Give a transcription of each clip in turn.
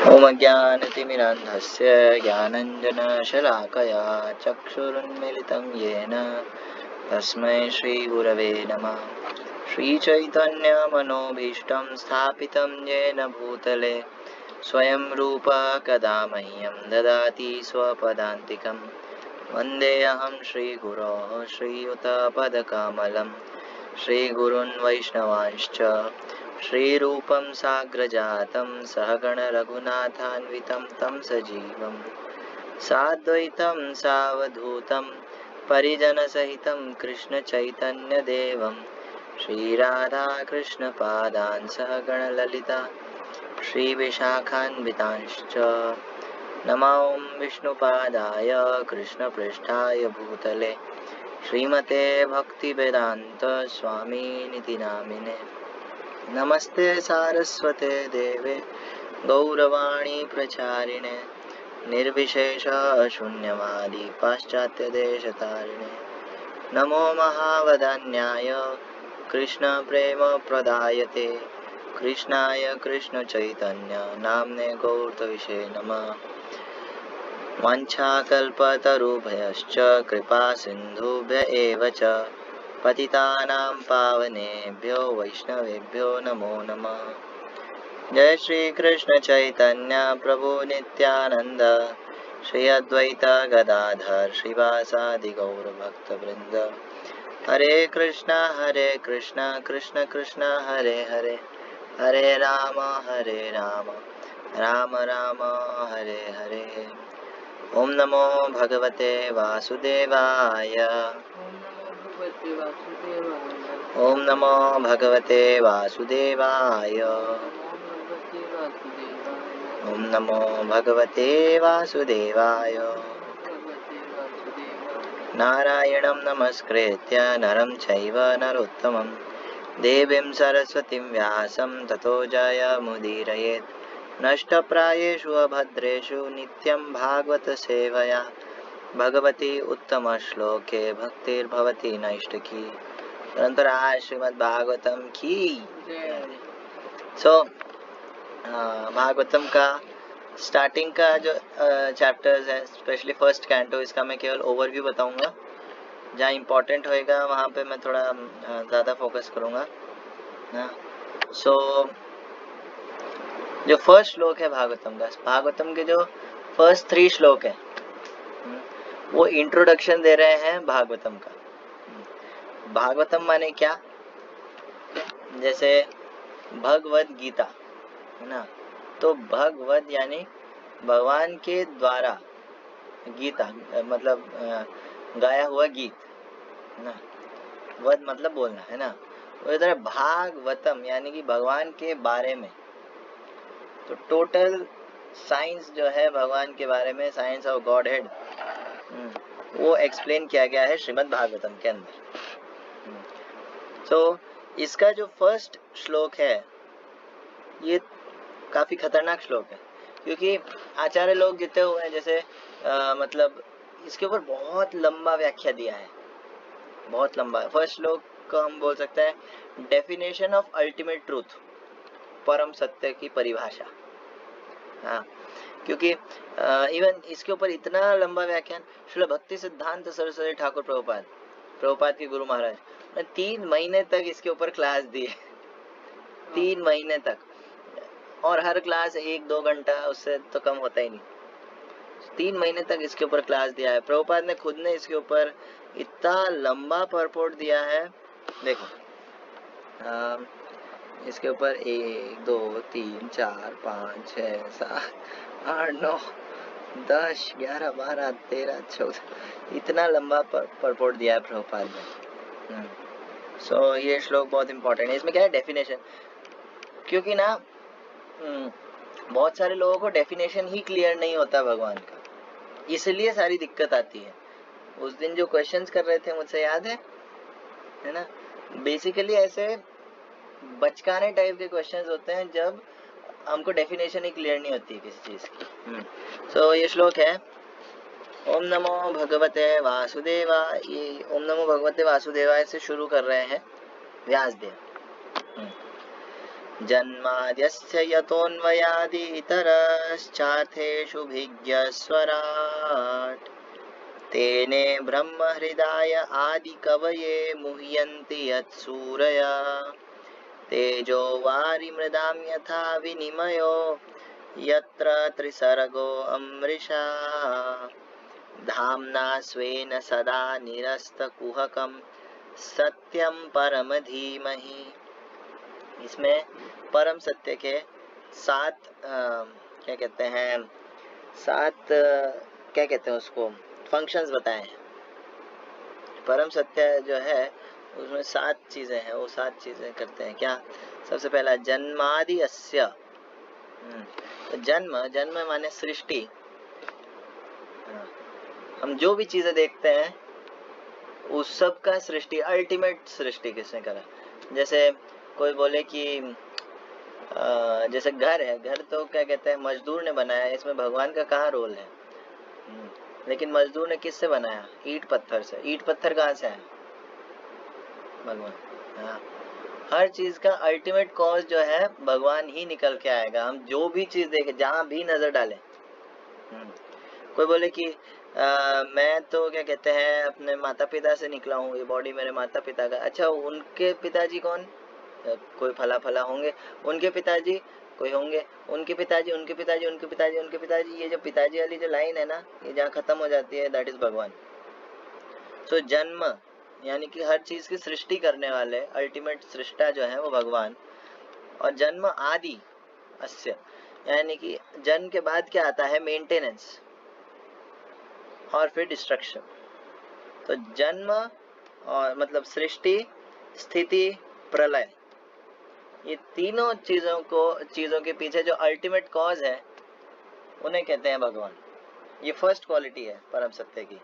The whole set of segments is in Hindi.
ओम अज्ञानतिमिरान्धस्य ज्ञानञ्जनशलाकया चक्षुरुन्मीलितं येन तस्मै श्रीगुरवे नमः। श्रीचैतन्यमनोभीष्टं स्थापितं येन भूतले स्वयं रूप कदा मह्यं ददाति स्वपदान्तिकं। वन्देऽहं श्रीगुरोः श्रीयुतपदकमलं श्रीगुरून् वैष्णवांश्च श्रीरूपं साग्रजातं सहगण रघुनाथान्वितं तं सजीवं साद्वैतं सावधूतं परिजनसहितं कृष्णचैतन्यदेवं श्रीराधाकृष्णपादान् सहगण ललिता श्रीविशाखान्वितांश्च नमो विष्णुपादाय कृष्णपृष्ठाय भूतले श्रीमते भक्तिवेदान्त स्वामिनिति नामिने। नमस्ते सारस्वते देवे गौरवाणी प्रचारिणे निर्विशेष शून्यवादी पाश्चात्यदेशतारिणे। नमो महावदान्याय कृष्ण प्रेम प्रदायते कृष्णाय कृष्ण चैतन्य नाम्ने गौरविषे नमः। वाञ्छाकल्पतरुभ्यश्च कृपा सिन्धुभ्य एव च पतितानां पावनेभ्यो वैष्णवेभ्यो नमो नमः। जय श्री कृष्ण चैतन्य प्रभु नित्यानंद श्री अद्वैत गदाधर श्रीवासादि गौर भक्तवृंद। हरे कृष्णा कृष्ण कृष्ण हरे हरे हरे राम राम राम हरे हरे। ओम नमो भगवते वासुदेवाय ओम नमो भगवते वासुदेवाय ओम नमो भगवते वासुदेवाय। नारायणं नमस्कृत्य नरं चैव नरोत्तमं देवीं सरस्वतीं व्यासं ततो जयमुदीरयेत्। नष्टप्रायेषु अभद्रेषु नित्यं भागवत सेवया भगवती उत्तम श्लोके भक्तिर्भवती नैष्टिकी। अनंतराय श्रीमद् भागवतम की। भागवतम का स्टार्टिंग का जो चैप्टर्स है, स्पेशली फर्स्ट कैंटो, इसका मैं केवल ओवरव्यू बताऊंगा। जहाँ इम्पोर्टेंट होएगा वहाँ पे मैं थोड़ा ज़्यादा फोकस करूँगा ना। जो फर्स्ट श्लोक है भागवतम का, भागवतम के जो फर्स्ट 3 श्लोक है वो इंट्रोडक्शन दे रहे हैं भागवतम का। भागवतम माने क्या? जैसे भगवद गीता है ना, तो भगवद यानी भगवान के द्वारा, गीता मतलब गाया हुआ गीत ना, वद मतलब बोलना है ना। उसी तरह भागवतम यानी कि भगवान के बारे में। तो टोटल साइंस जो है भगवान के बारे में, साइंस ऑफ गॉड हेड, वो एक्सप्लेन किया गया है श्रीमद् भागवतम के अंदर। तो इसका जो फर्स्ट श्लोक है ये काफी खतरनाक श्लोक है, क्योंकि आचार्य लोग जितने हुए हैं, जैसे मतलब इसके ऊपर बहुत लंबा व्याख्या दिया है, बहुत लंबा। फर्स्ट श्लोक को हम बोल सकते हैं डेफिनेशन ऑफ अल्टीमेट ट्रूथ, परम सत्य की परिभाषा। हाँ, क्योंकि इवन इसके ऊपर इतना लंबा व्याख्यान श्रील भक्ति सिद्धांत सरस्वती ठाकुर प्रभुपाद के गुरु महाराज ने 3 महीने तक इसके ऊपर क्लास दी है। 3 महीने तक, और हर क्लास 1-2 घंटा, उससे तो कम होता ही नहीं। 3 महीने तक इसके ऊपर क्लास दिया है। प्रभुपाद ने खुद ने इसके ऊपर इतना लंबा परपोर्ट दिया है। देखो इसके ऊपर 1 2 3 4 5 6 7 8 9 10 11 12 13 14 इतना लंबा परपोर्ट दिया है प्रभुपाद ने। ये श्लोक बहुत इंपॉर्टेंट है। इसमें क्या है, डेफिनेशन, क्योंकि ना बहुत सारे लोगों को डेफिनेशन ही क्लियर नहीं होता भगवान का, इसलिए सारी दिक्कत आती है। उस दिन जो क्वेश्चंस कर रहे थे मुझसे याद है ना, बेसिकली ऐसे बचकाने टाइप के क्वेश्चंस होते हैं जब हमको डेफिनेशन ही क्लियर नहीं होती किसी चीज की। ये श्लोक है ओम नमो भगवते वासुदेवाय। ये ओम नमो भगवते वासुदेवाय से शुरू कर रहे हैं व्यासदेव। जन्माद्यस्य यतोऽन्वयादि इतरश्चार्थेषु भिज्ञस्वराट् तेने ब्रह्म हृदय आदि कवये मुह्यन्ति यत्सूरया तेजो वारिमृदां यथा विनिमयो यत्र त्रिसर्गो अमृषा धाम्ना स्वेन सदा निरस्तकुहकं सत्यं परम धीमहि। इसमें परम सत्य के 7 क्या कहते हैं 7 क्या कहते हैं उसको फंक्शंस बताए हैं। परम सत्य जो है उसमें 7 चीजें हैं, वो 7 चीजें करते हैं क्या। सबसे पहला जन्मादि अस्य, तो जन्म माने सृष्टि। हम जो भी चीजें देखते हैं उस सब का सृष्टि, अल्टीमेट सृष्टि किसने करा। जैसे कोई बोले कि जैसे घर है, घर तो क्या कहते हैं मजदूर ने बनाया, इसमें भगवान का कहाँ रोल है। लेकिन मजदूर ने किससे बनाया, ईंट पत्थर से। ईंट पत्थर कहाँ से है, भगवान। हाँ, हर चीज का अल्टीमेट कॉज जो है भगवान ही निकल के आएगा। हम जो भी चीज देखें, जहां भी नजर डालें। कोई बोले कि मैं तो क्या कहते हैं अपने माता पिता से निकला हूँ, ये बॉडी मेरे माता पिता का। अच्छा, उनके पिताजी कौन, कोई फला फला होंगे, उनके पिताजी कोई होंगे, उनके पिताजी उनके पिताजी उनके पिताजी उनके पिताजी। ये जो पिताजी वाली जो लाइन है ना, ये जहाँ खत्म हो जाती है, दैट इज भगवान। तो जन्म यानी कि हर चीज की सृष्टि करने वाले अल्टीमेट सृष्टा जो है वो भगवान। और जन्म आदि अस्य यानी कि जन्म के बाद क्या आता है, मेंटेनेंस और फिर डिस्ट्रक्शन। तो जन्म और मतलब सृष्टि, स्थिति, प्रलय, ये तीनों चीजों के पीछे जो अल्टीमेट कॉज है उन्हें कहते हैं भगवान। ये फर्स्ट क्वालिटी है परम सत्य की।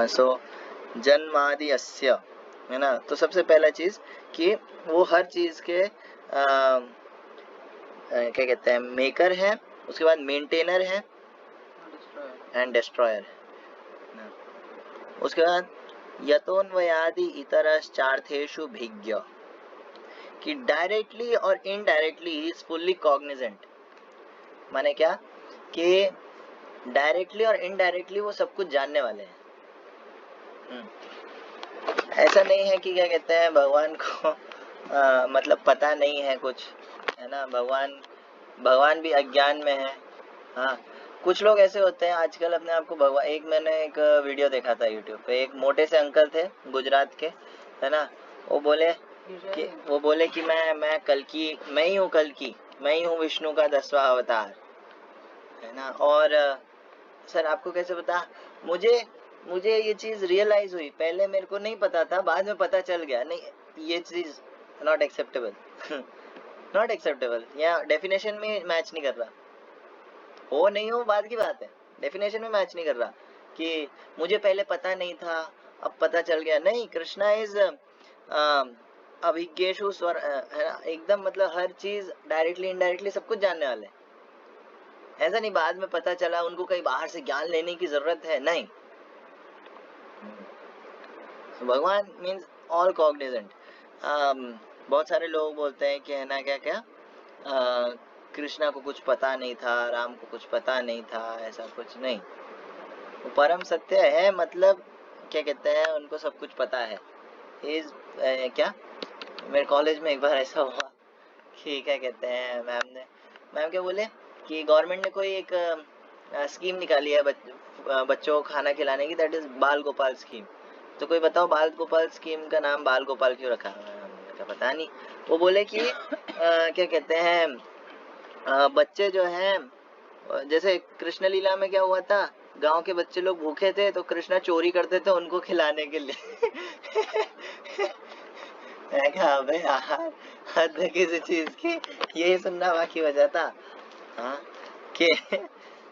सो जन्मादि अस्य है ना। तो सबसे पहला चीज कि वो हर चीज के क्या कहते हैं मेकर है, उसके बाद मेंटेनर है एंड डिस्ट्रॉयर है। उसके बाद यतोन्वयादि इतरश्चार्थेषु भिज्ञ, कि डायरेक्टली और indirectly he is fully Cognizant. माने क्या कि डायरेक्टली और इनडायरेक्टली वो सब कुछ जानने वाले हैं। ऐसा नहीं है कि क्या कहते हैं भगवान को मतलब पता नहीं है कुछ, है ना। भगवान भी अज्ञान में है। हाँ, कुछ लोग ऐसे होते हैं आजकल अपने आप को भगवान। एक मैंने एक वीडियो देखा था यूट्यूब पे, एक मोटे से अंकल थे गुजरात के, है ना। वो बोले कि मैं कल्कि, मैं ही हूँ कल्कि, मैं ही हूँ विष्णु का 10वां अवतार, है ना। और सर आपको कैसे पता, मुझे ये चीज रियलाइज हुई, पहले मेरे को नहीं पता था, बाद में पता चल गया। नहीं, ये चीज नॉट एक्सेप्टेबल नॉट एक्सेप्टेबल। या डेफिनेशन में मैच नहीं कर रहा, हो नहीं हो बात की बात है, डेफिनेशन में मैच नहीं कर रहा कि मुझे पहले पता नहीं था अब पता चल गया। नहीं, कृष्णा इज अभिज्ञेषु स्वर, है ना, एकदम मतलब हर चीज डायरेक्टली इनडायरेक्टली सब कुछ जानने वाले। ऐसा नहीं बाद में पता चला उनको कहीं बाहर से ज्ञान लेने की जरूरत है, नहीं। भगवान मीन्स ऑल कॉग्निजेंट। बहुत सारे लोग बोलते हैं कि है ना क्या क्या कृष्णा को कुछ पता नहीं था, राम को कुछ पता नहीं था, ऐसा कुछ नहीं। वो परम सत्य है, मतलब क्या कहते हैं उनको सब कुछ पता है। इज क्या मेरे कॉलेज में एक बार ऐसा हुआ कि क्या कहते हैं मैम क्या बोले कि गवर्नमेंट ने कोई एक स्कीम निकाली है बच्चों को खाना खिलाने की, दैट इज बाल गोपाल स्कीम। तो कोई बताओ बाल गोपाल स्कीम का नाम बाल गोपाल क्यों रखा है, पता नहीं। वो बोले कि क्या कहते हैं बच्चे जो हैं, जैसे कृष्ण लीला में क्या हुआ था, गांव के बच्चे लोग भूखे थे तो कृष्णा चोरी करते थे उनको खिलाने के लिए मैं कहा अबे यार हद है किसी चीज की, यही सुनना बाकी बचा था। हाँ, कि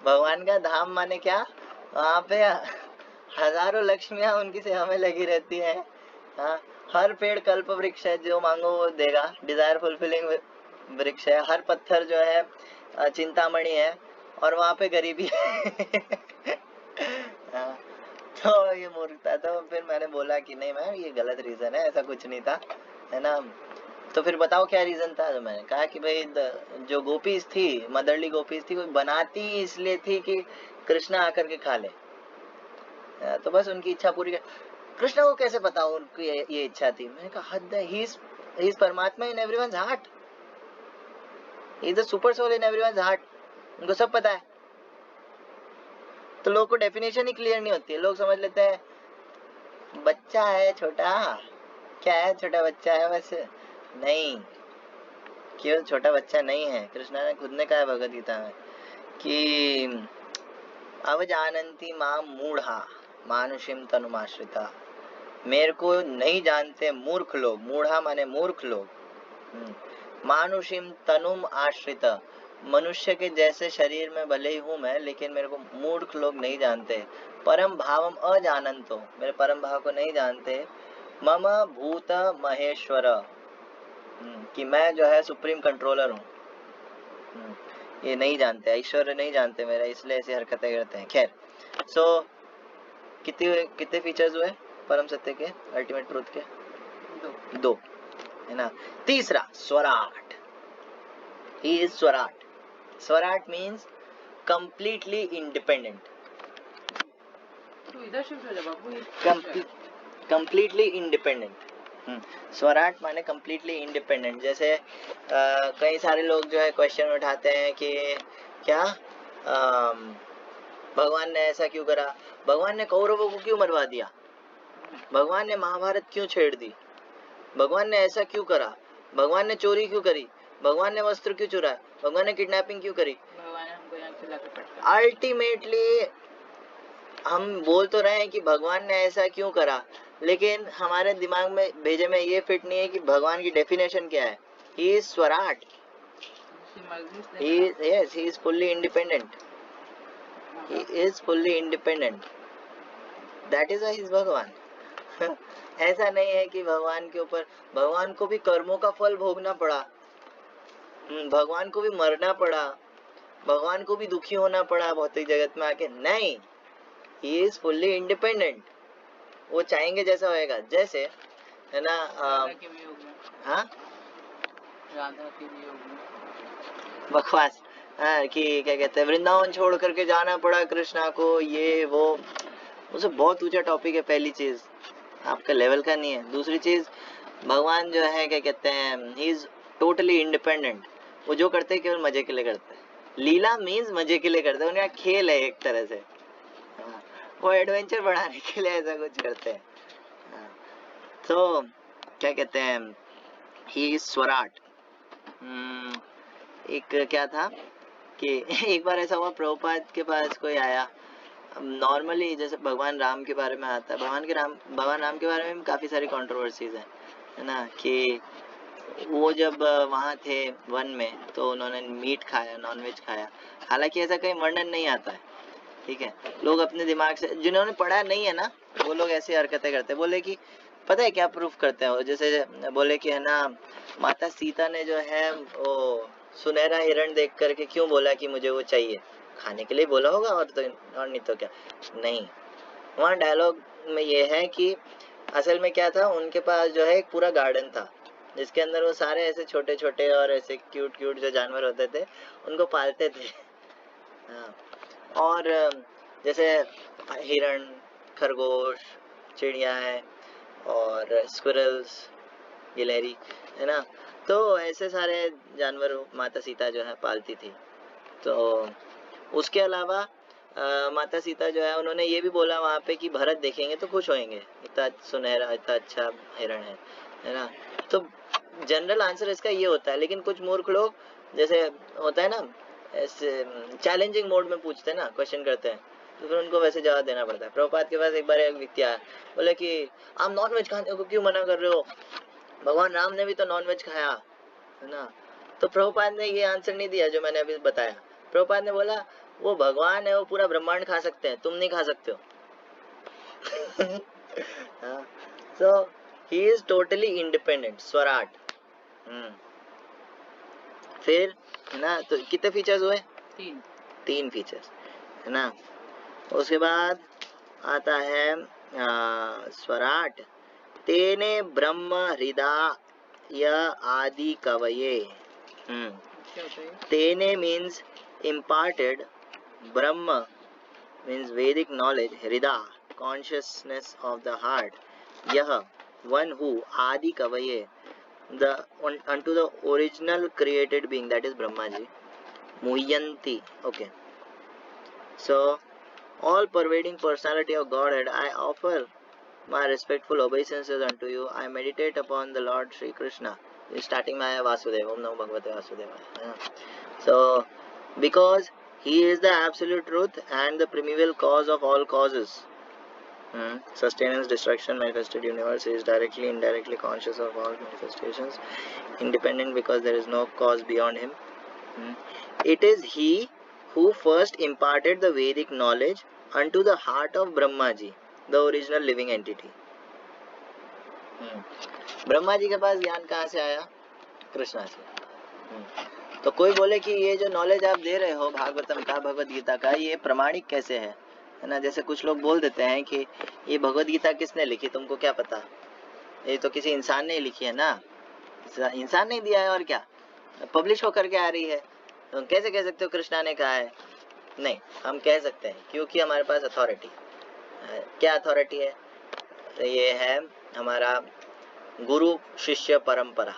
भगवान का धाम माने क्या, वहाँ पे हजारों लक्ष्मियां उनकी सेवा में लगी रहती है। हाँ, हर पेड़ कल्प वृक्ष है, जो मांगो वो देगा, डिजायर फुलफिलिंग वृक्ष है। हर पत्थर जो है चिंतामणि है, और वहाँ पे गरीबी है। हाँ, तो ये मूर्खता। तो फिर मैंने बोला कि नहीं मैम ये गलत रीजन है, ऐसा कुछ नहीं था, है ना। तो फिर बताओ क्या रीजन था। तो मैंने कहा कि भाई जो गोपीज थी, मदरली गोपीज थी, वो बनाती ही इसलिए थी कि कृष्णा आकर के खा ले। तो बस उनकी इच्छा पूरी कर। कृष्णा को कैसे पता उनकी ये इच्छा थी। मैंने कहा हद है, ही इज परमात्मा in everyone's heart, he is the super soul in everyone's heart, उनको सब पता है। तो लोगों को डेफिनेशन ही क्लियर नहीं होती है, लोग समझ लेते हैं बच्चा है छोटा, क्या है छोटा बच्चा है बस। नहीं, केवल छोटा बच्चा नहीं है। कृष्णा ने खुद ने कहा है भगवद गीता में कि अवजानन्ति मां मूढ़ा मानुषिम तनुमाश्रिता, मेरे को नहीं जानते मूर्ख लोग, मूढ़ा माने मूर्ख लोग, मानुषिम तनुम आश्रित, मनुष्य के जैसे शरीर में भले ही हूं मैं, लेकिन मेरे को मूर्ख लोग नहीं जानते। परम भावम अजानन्तो, मेरे परम भाव को नहीं जानते। मम भूत महेश्वर, कि मैं जो है सुप्रीम कंट्रोलर हूँ, ये नहीं जानते, ऐश्वर्य नहीं जानते मेरा, इसलिए ऐसी हरकतें करते हैं। खैर, सो कितने कितने फीचर्स हुए परम सत्य के, अल्टीमेट ट्रूथ के? दो, है ना। तीसरा स्वराट, ही इज स्वराट। स्वराट means completely independent, completely independent. स्वराट माने कंप्लीटली इंडिपेंडेंट। जैसे कई सारे लोग जो है क्वेश्चन उठाते हैं कि क्या भगवान ने ऐसा क्यों करा, भगवान ने कौरवों को क्यों मरवा दिया, भगवान ने महाभारत क्यों छेड़ दी, भगवान ने ऐसा क्यों करा, भगवान ने चोरी क्यों करी, भगवान ने वस्त्र क्यों चुराया, भगवान ने किडनैपिंग क्यों करी। अल्टीमेटली हम बोल तो रहे हैं कि भगवान ने ऐसा क्यों करा, लेकिन हमारे दिमाग में भेजे में ये फिट नहीं है कि भगवान की डेफिनेशन क्या है। ही इज स्वराट, yes, he is fully independent, he is fully independent, that is why he is भगवान। ऐसा नहीं है कि भगवान के ऊपर, भगवान को भी कर्मों का फल भोगना पड़ा, भगवान को भी मरना पड़ा, भगवान को भी दुखी होना पड़ा भौतिक जगत में आके, नहीं, he is fully independent, वो चाहेंगे जैसा होएगा। जैसे है ना, हाँ बकवास, हाँ कि क्या कहते हैं, वृंदावन छोड़ करके जाना पड़ा कृष्णा को, ये वो, उसे बहुत ऊंचा टॉपिक है। पहली चीज आपका लेवल का नहीं है। दूसरी चीज, भगवान जो है क्या कहते हैं, ही इज टोटली इंडिपेंडेंट, वो जो करते हैं केवल मजे के लिए करते हैं। लीला मीन्स मजे के लिए करते हैं, उनका खेल है एक तरह से, वो एडवेंचर बढ़ाने के लिए ऐसा कुछ करते हैं। तो क्या कहते हैं, ही इज स्वराट। एक क्या था कि एक बार ऐसा हुआ, प्रभुपाद के पास कोई आया, नॉर्मली जैसे भगवान राम के बारे में आता है, भगवान राम के बारे में काफी सारी कंट्रोवर्सीज है ना, कि वो जब वहाँ थे वन में तो उन्होंने मीट खाया, नॉनवेज खाया, हालांकि ऐसा कहीं वर्णन नहीं आता है, ठीक है। लोग अपने दिमाग से, जिन्होंने पढ़ा नहीं है ना, वो लोग ऐसी हरकतें करते हैं। बोले कि पता है क्या प्रूफ करते हैं, जैसे बोले कि है ना, माता सीता ने जो है वो सुनहरा हिरण देख करके क्यों बोला कि मुझे वो चाहिए, खाने के लिए बोला होगा, और तो और नहीं तो क्या। नहीं, वहाँ डायलॉग में ये है कि असल में क्या था, उनके पास जो है एक पूरा गार्डन था, जिसके अंदर वो सारे ऐसे छोटे छोटे और ऐसे क्यूट क्यूट जो जानवर होते थे उनको पालते थे। हाँ, और जैसे हिरण, खरगोश, चिड़िया है, और स्क्विरल्स, गिलहरी, है ना, तो ऐसे सारे जानवर माता सीता जो है पालती थी। तो उसके अलावा माता सीता जो है, उन्होंने ये भी बोला वहाँ पे कि भरत देखेंगे तो खुश होंगे, इतना सुनहरा, इतना अच्छा हिरण है ना। तो जनरल आंसर इसका ये होता है, लेकिन कुछ मूर्ख लोग, जैसे होता है ना, ऐसे चैलेंजिंग मोड में पूछते हैं ना, क्वेश्चन करते हैं, तो फिर उनको वैसे जवाब देना पड़ता है। प्रभुपाद के पास एक बार एक व्यक्ति आया, बोले कि आप नॉनवेज खाने को क्यों मना कर रहे हो, भगवान राम ने भी तो नॉनवेज खाया, है ना। तो प्रभुपाद ने ये आंसर नहीं दिया जो मैंने अभी बताया। प्रभुपाद ने बोला वो भगवान है, वो पूरा ब्रह्मांड खा सकते हैं, तुम नहीं खा सकते हो। सो ही इज टोटली इंडिपेंडेंट, स्वराट। फिर है ना, तो कितने फीचर्स हुए? तीन फीचर्स, है ना। उसके बाद आता है स्वराट, तेने ब्रह्म हृदय आदि कवये। तेने means imparted, Brahma means Vedic knowledge, Hrida consciousness of the heart, Yah one who, Adi Kavaye the unto the original created being, that is Brahmaji, Muhyanti. Okay, so all pervading personality of Godhead, I offer my respectful obeisances unto you. I meditate upon the Lord Sri Krishna. Starting my Vasudeva, Om Namo Bhagavate Vasudevaya. So, because he is the absolute truth and the primeval cause of all causes. Sustenance, destruction, manifested universe, he is directly, indirectly conscious of all manifestations, independent because there is no cause beyond him. It is he who first imparted the Vedic knowledge unto the heart of Brahmaji, the original living entity. Brahma ji के पास ज्ञान कहाँ से आया? कृष्णा से। तो कोई बोले कि ये जो नॉलेज आप दे रहे हो भागवतम का, भगवद गीता का, ये प्रमाणिक कैसे है ना? जैसे कुछ लोग बोल देते हैं कि ये भगवद गीता किसने लिखी, तुमको क्या पता, ये तो किसी इंसान ने लिखी है ना, इंसान ने दिया है और क्या, पब्लिश होकर के आ रही है, तो कैसे कह सकते हो कृष्णा ने कहा है? नहीं, हम कह सकते हैं क्योंकि हमारे पास अथॉरिटी। क्या अथॉरिटी है? तो ये है हमारा गुरु शिष्य परंपरा।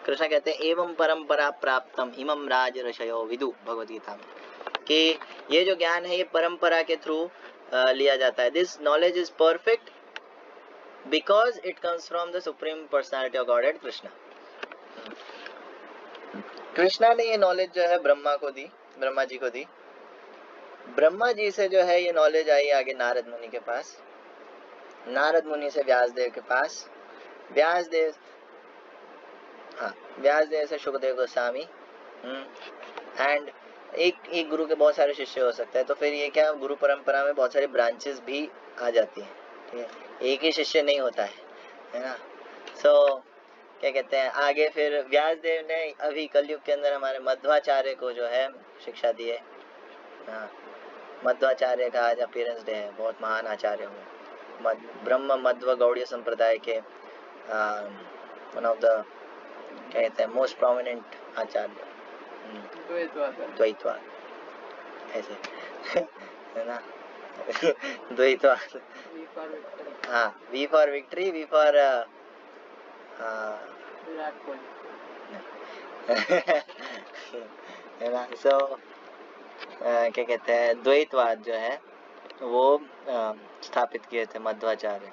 कृष्ण कहते हैं एवं परंपरा प्राप्तम इमं राज ऋषयो विदु, भगवद गीता में, कि ये जो ज्ञान है ये परंपरा के थ्रू लिया जाता है। This knowledge is perfect because it comes from the supreme personality of Godhead Krishna. Krishna ने ये नॉलेज जो है ब्रह्मा को दी, ब्रह्मा जी को दी। ब्रह्मा जी से जो है ये नॉलेज आई आगे नारद मुनि के पास, नारद मुनि से व्यासदेव के पास, व्यासदेव से शुकदेव गोस्वामी, एंड एक गुरु के बहुत सारे शिष्य हो सकते हैं। तो फिर ये क्या, गुरु परंपरा में बहुत सारी ब्रांचेस भी आ जाती हैं, ठीक है, एक ही शिष्य नहीं होता है ना। सो क्या कहते हैं, आगे फिर व्यासदेव ने अभी कलयुग के अंदर हमारे मध्वाचार्य को जो है शिक्षा दी है। मध्वाचार्य का आज अपीयरेंस डे है, बहुत महान आचार्य हुए, ब्रह्म मध्व गौड़ीय संप्रदाय के वन ऑफ द क्या कहते हैं मोस्ट प्रोमिनेंट आचार्य, द्वैतवाद ऐसे है ना द्वैतवाद। हाँ, V for victory, V for Virat Kohli है ना। सो क्या कहते हैं, द्वैतवाद जो है वो स्थापित किए थे मध्वाचार्य।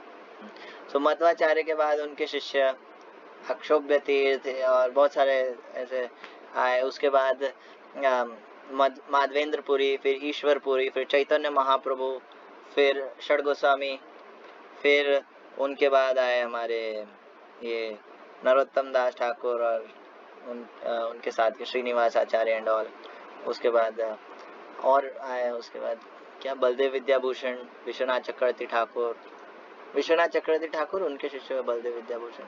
सो मध्वाचार्य के बाद उनके शिष्य अक्षोभ्य तीर्थ और बहुत सारे ऐसे आए। उसके बाद माधवेंद्रपुरी, फिर ईश्वरपुरी, फिर चैतन्य महाप्रभु, फिर षड गोस्वामी, फिर उनके बाद आए हमारे ये नरोत्तम दास ठाकुर और उनके साथ के श्रीनिवास आचार्य एंड ऑल। उसके बाद और आए, उसके बाद क्या, बलदेव विद्याभूषण, विश्वनाथ चक्रवर्ती ठाकुर, उनके शिष्य बलदेव विद्याभूषण।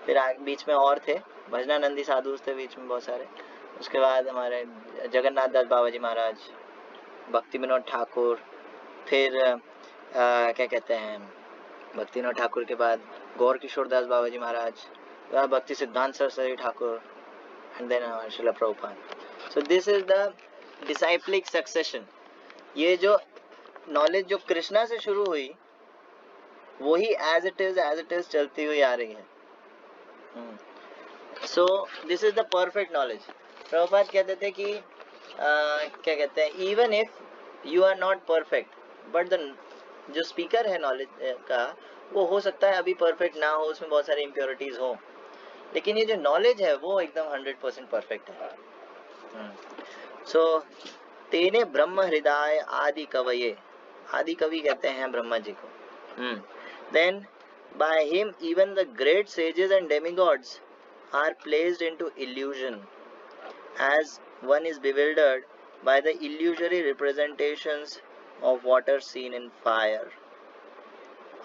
फिर बीच में और थे, भजनानंदी साधु थे बीच में बहुत सारे। उसके बाद हमारे जगन्नाथ दास बाबाजी महाराज, भक्ति विनोद ठाकुर, फिर क्या कहते हैं, भक्ति विनोद ठाकुर के बाद गौर किशोर दास बाबाजी Maharaj, Bhakti Siddhanta Saraswati Thakur, and then Srila Prabhupada. So this is the disciplic succession. ये जो नॉलेज जो कृष्णा से शुरू हुई वही एज इट इज चलती हुई आ रही है। So this is the perfect knowledge. Prabhupada कहते थे कि क्या कहते हैं, even if you are not perfect, but द जो स्पीकर है नॉलेज का वो हो सकता है अभी परफेक्ट ना हो, उसमें बहुत सारी इम्प्योरिटीज हो, लेकिन ये जो नॉलेज है वो एकदम 100% परफेक्ट है। सो तेने ब्रह्म हृदय आदि कवये, आदि कवि कहते हैं ब्रह्मा जी को। Then by him even the great sages and demigods are placed into illusion, as one is bewildered by the illusory representations of water seen in fire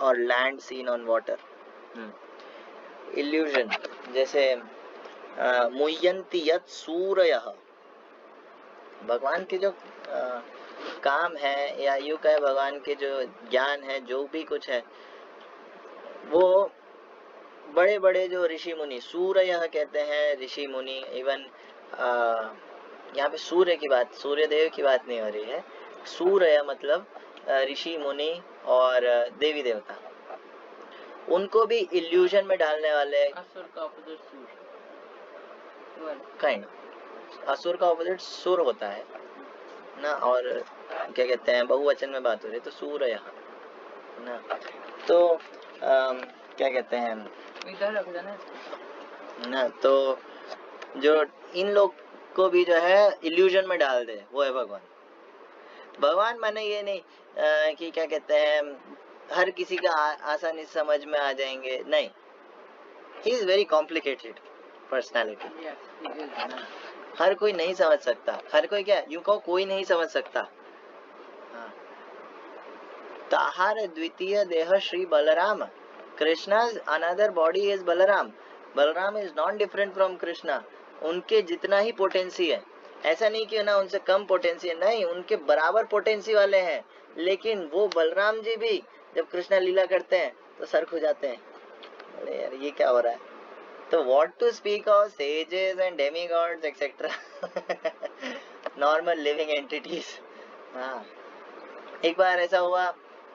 or land seen on water. Illusion, जैसे मुह्यन्ति यत् सूरयः, भगवान के जो काम है, या यूँ कहे भगवान के जो ज्ञान है, जो भी कुछ है, वो बड़े बड़े जो ऋषि मुनि, सूर्य कहते हैं ऋषि मुनि, इवन यहाँ पे सूर्य की बात, सूर्य देव की बात नहीं हो रही है, सूर्य मतलब ऋषि मुनि और देवी देवता, उनको भी इल्यूजन में डालने वाले। असुर का ऑपोजिट सूर, काइंड असुर का ऑपोजिट सुर होता है ना, और क्या कहते हैं बहुवचन में बात हो रही है तो सूर्य यहाँ ना, तो क्या कहते हैं इधर रख देना ना, तो जो इन लोग को भी जो है इल्यूजन में डाल दे, वो है भगवान। भगवान माने ये नहीं कि क्या कहते हैं हर किसी का आसानी से समझ में आ जाएंगे, नहीं, he is very complicated personality. हर कोई नहीं समझ सकता, हर कोई क्या, यूं कहो कोई नहीं समझ सकता। हाँ। ताहार द्वितीय देह Shri Balram, कृष्णा's another body is Balram, Balram is not different from Krishna, उनके जितना ही पोटेंसी है, ऐसा नहीं कि ना उनसे कम पोटेंसी है, नहीं, उनके बराबर पोटेंसी वाले हैं, लेकिन वो बलराम जी भी जब कृष्णा लीला करते हैं तो सर खो जाते हैं, अरे यार ये क्या हो रहा है। तो what to speak of sages and demigods etc. normal living entities। हाँ, एक बार ऐसा हुआ,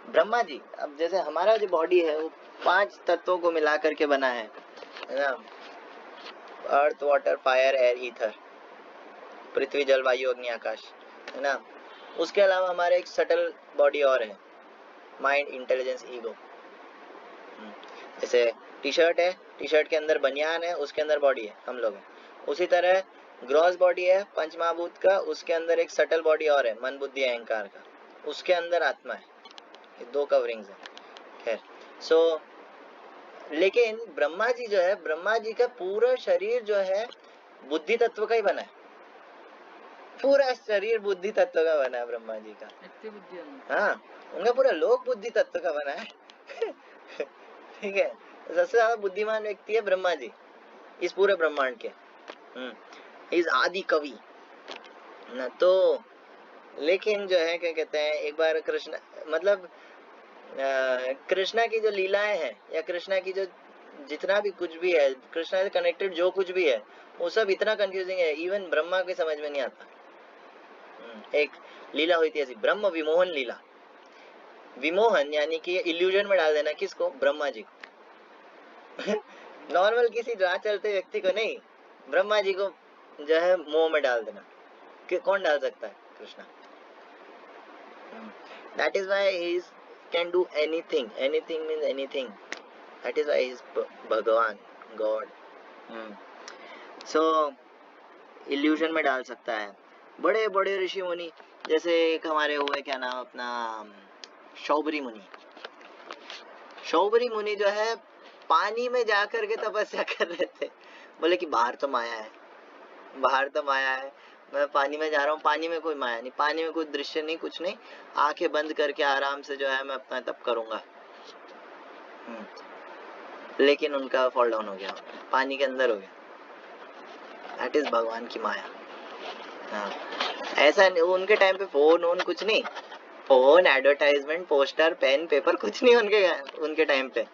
ब्रह्मा जी, अब जैसे हमारा जो बॉडी है वो 5 तत्वों को मिला करके बना है ना, earth water fire air ether, पृथ्वी जल वायु अग्नि आकाश, है ना। उसके अलावा हमारे एक सटल बॉडी और है, माइंड इंटेलिजेंस ईगो। जैसे टी शर्ट है, टी शर्ट के अंदर बनियान है, उसके अंदर बॉडी है, हम लोग हैं। उसी तरह ग्रॉस बॉडी है पंच महाभूत का, उसके अंदर एक सटल बॉडी और है, मन बुद्धि अहंकार का, उसके अंदर आत्मा है, ये 2 कवरिंग्स है। खैर, सो लेकिन ब्रह्मा जी जो है, ब्रह्मा जी का पूरा शरीर जो है बुद्धि तत्व का ही बना है, पूरा शरीर बुद्धि तत्व का बना है ब्रह्मा जी का। हाँ, उनका पूरा लोक बुद्धि तत्व का बना है। ठीक है, सबसे ज्यादा बुद्धिमान व्यक्ति है ब्रह्मा जी इस पूरे ब्रह्मांड के। इस आदि कवि ना, तो लेकिन जो है क्या कहते हैं, एक बार कृष्ण मतलब कृष्णा की जो लीलाएं हैं, या कृष्णा की जो जितना भी कुछ भी है, कृष्णा से कनेक्टेड जो कुछ भी है, वो सब इतना कंफ्यूजिंग है, इवन ब्रह्मा को समझ में नहीं आता। एक लीला हुई थी ऐसी, ब्रह्म विमोहन लीला। विमोहन यानी कि इल्यूजन में डाल देना, किसको, ब्रह्मा जी को। नॉर्मल किसी राह चलते व्यक्ति को नहीं, ब्रह्मा जी को जो है मोह में डाल देना, कि कौन डाल सकता है, Krishna. That is why he can do anything, anything means anything, that is why he is भगवान, God। So illusion में डाल सकता है बड़े बड़े ऋषि मुनि, जैसे एक हमारे हुए, क्या नाम अपना, शौबरी मुनि। शौबरी मुनि जो है पानी में जाकर के तपस्या कर रहे थे, बोले कि बाहर तो माया है, बाहर तो माया है, मैं पानी में जा रहा हूँ, पानी में कोई माया नहीं, पानी में कोई दृश्य नहीं, कुछ नहीं, आंखें बंद करके आराम से जो है मैं अपना तप करूंगा। लेकिन उनका फॉल डाउन हो गया, पानी के अंदर हो गया। दैट इज भगवान की माया। हाँ, ऐसा नहीं, उनके टाइम पे फोन वोन कुछ नहीं, phone, advertisement, poster, pen, paper कुछ नहीं उनके टाइम पे।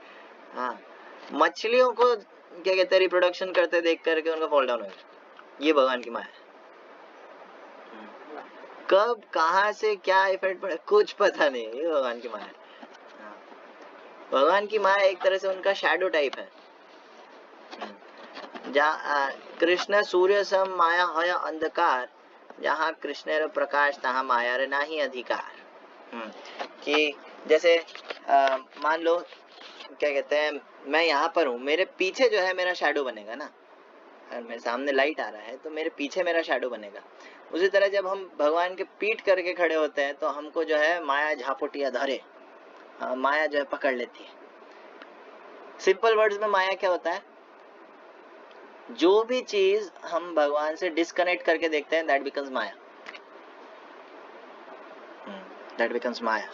हाँ, मछलियों को क्या कहते हैं रिप्रोडक्शन करते देख करके उनका फॉल डाउन हो गया। ये भगवान की माया। कब कहाँ से क्या इफेक्ट पड़े कुछ पता नहीं, ये भगवान की माया। भगवान की माया एक तरह से उनका शैडो टाइप है। जहाँ कृष्ण सूर्य सम माया है अंधकार, जहाँ कृष्ण प्रकाश तहाँ माया रे नाही अधिकार। कि जैसे मान लो क्या कहते हैं, मैं यहाँ पर हूँ, मेरे पीछे जो है मेरा शैडो बनेगा ना, अगर मेरे सामने लाइट आ रहा है तो मेरे पीछे मेरा शैडो बनेगा। उसी तरह जब हम भगवान के पीठ करके खड़े होते हैं तो हमको जो है माया झापोटिया धरे, माया जो है पकड़ लेती है। सिंपल वर्ड्स में माया क्या होता है, जो भी चीज हम भगवान से डिस्कनेक्ट करके देखते हैं, that becomes maya, that becomes maya.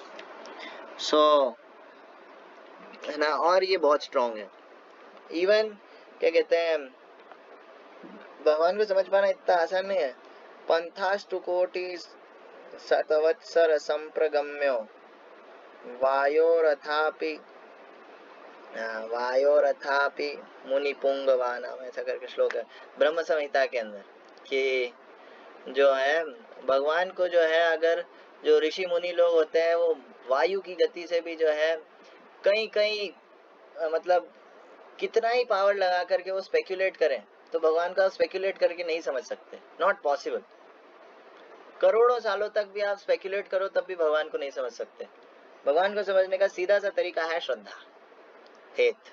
So है ना, और ये बहुत स्ट्रॉन्ग है। इवन क्या कहते हैं, भगवान को समझ पाना इतना आसान नहीं है। पंथास टू कोटिस शतवत्सर संप्रगम्यो वायोरथापि वायोरथापि मुनिपुंगवानाम, ऐसा करके श्लोक है ब्रह्म संहिता के अंदर कि जो है भगवान को जो है, अगर जो ऋषि मुनि लोग होते हैं वो वायु की गति से भी जो है कहीं कहीं मतलब कितना ही पावर लगा करके वो स्पेक्युलेट करें तो भगवान का स्पेक्युलेट करके नहीं समझ सकते, नॉट पॉसिबल। करोड़ों सालों तक भी आप स्पेक्युलेट करो तब भी भगवान को नहीं समझ सकते। भगवान को समझने का सीधा सा तरीका है श्रद्धा, फेथ।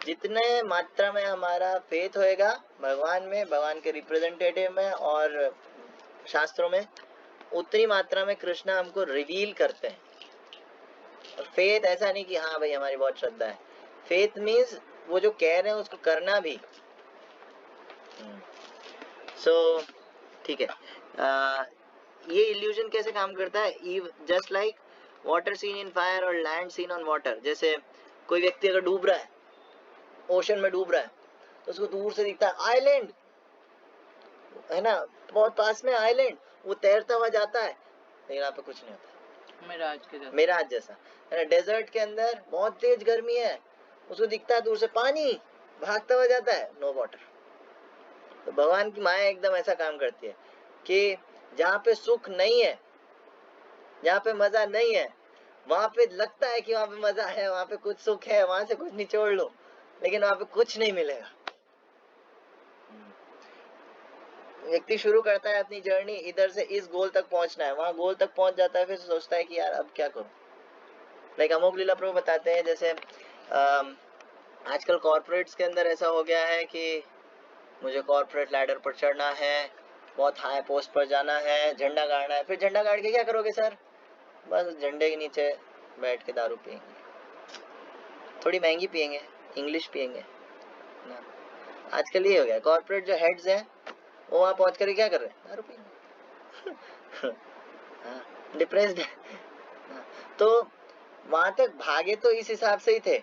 जितने मात्रा में हमारा फेथ होएगा भगवान में, भगवान के रिप्रेजेंटेटिव में और शास्त्रों में, उतनी मात्रा में कृष्ण हमको रिवील करते हैं। और फेथ ऐसा नहीं कि हाँ भाई हमारी बहुत श्रद्धा है, फेथ मीन्स वो जो कह रहे हैं उसको करना भी। सो ठीक है, ये इल्यूजन कैसे काम करता है? Just like water seen in fire और लैंड सीन ऑन वाटर। जैसे कोई व्यक्ति अगर डूब रहा है, ओशन में डूब रहा है, तो उसको दूर से दिखता है आइलैंड, है ना, बहुत पास में आइलैंड, वो तैरता हुआ जाता है, लेकिन यहाँ पे कुछ नहीं होता, मिराज जैसा, है ना। डेजर्ट के अंदर बहुत तेज गर्मी है, उसको दिखता है दूर से पानी, भागता हुआ जाता है, नो वाटर। तो भगवान की माया एकदम ऐसा काम करती है कि जहाँ पे सुख नहीं है, जहाँ पे मजा नहीं है, वहां पे लगता है कि वहां पे मजा है, वहां पे कुछ सुख है, वहां से कुछ निचोड़ लो, लेकिन वहां पे कुछ नहीं मिलेगा। व्यक्ति शुरू करता है अपनी जर्नी, इधर से इस गोल तक पहुंचना है, वहां गोल तक पहुंच जाता है, फिर सोचता है कि यार अब क्या करूं। लाइक अमोघ लीला प्रभु बताते हैं, जैसे आजकल कॉर्पोरेट्स के अंदर ऐसा हो गया है कि मुझे कॉर्पोरेट लैडर पर चढ़ना है, बहुत हाई पोस्ट पर जाना है, झंडा गाड़ना है। फिर झंडा गाड़ के क्या करोगे सर? बस झंडे के नीचे बैठ के दारू पियेंगे, थोड़ी महंगी पियेंगे, इंग्लिश पियेंगे ना। आजकल ये हो गया, कॉर्पोरेट जो हेड्स हैं वो वहां पहुंच कर क्या कर रहे हैं? दारू पियेंगे। डिप्रेस्ड है। तो वहां तक भागे तो इस हिसाब से ही थे,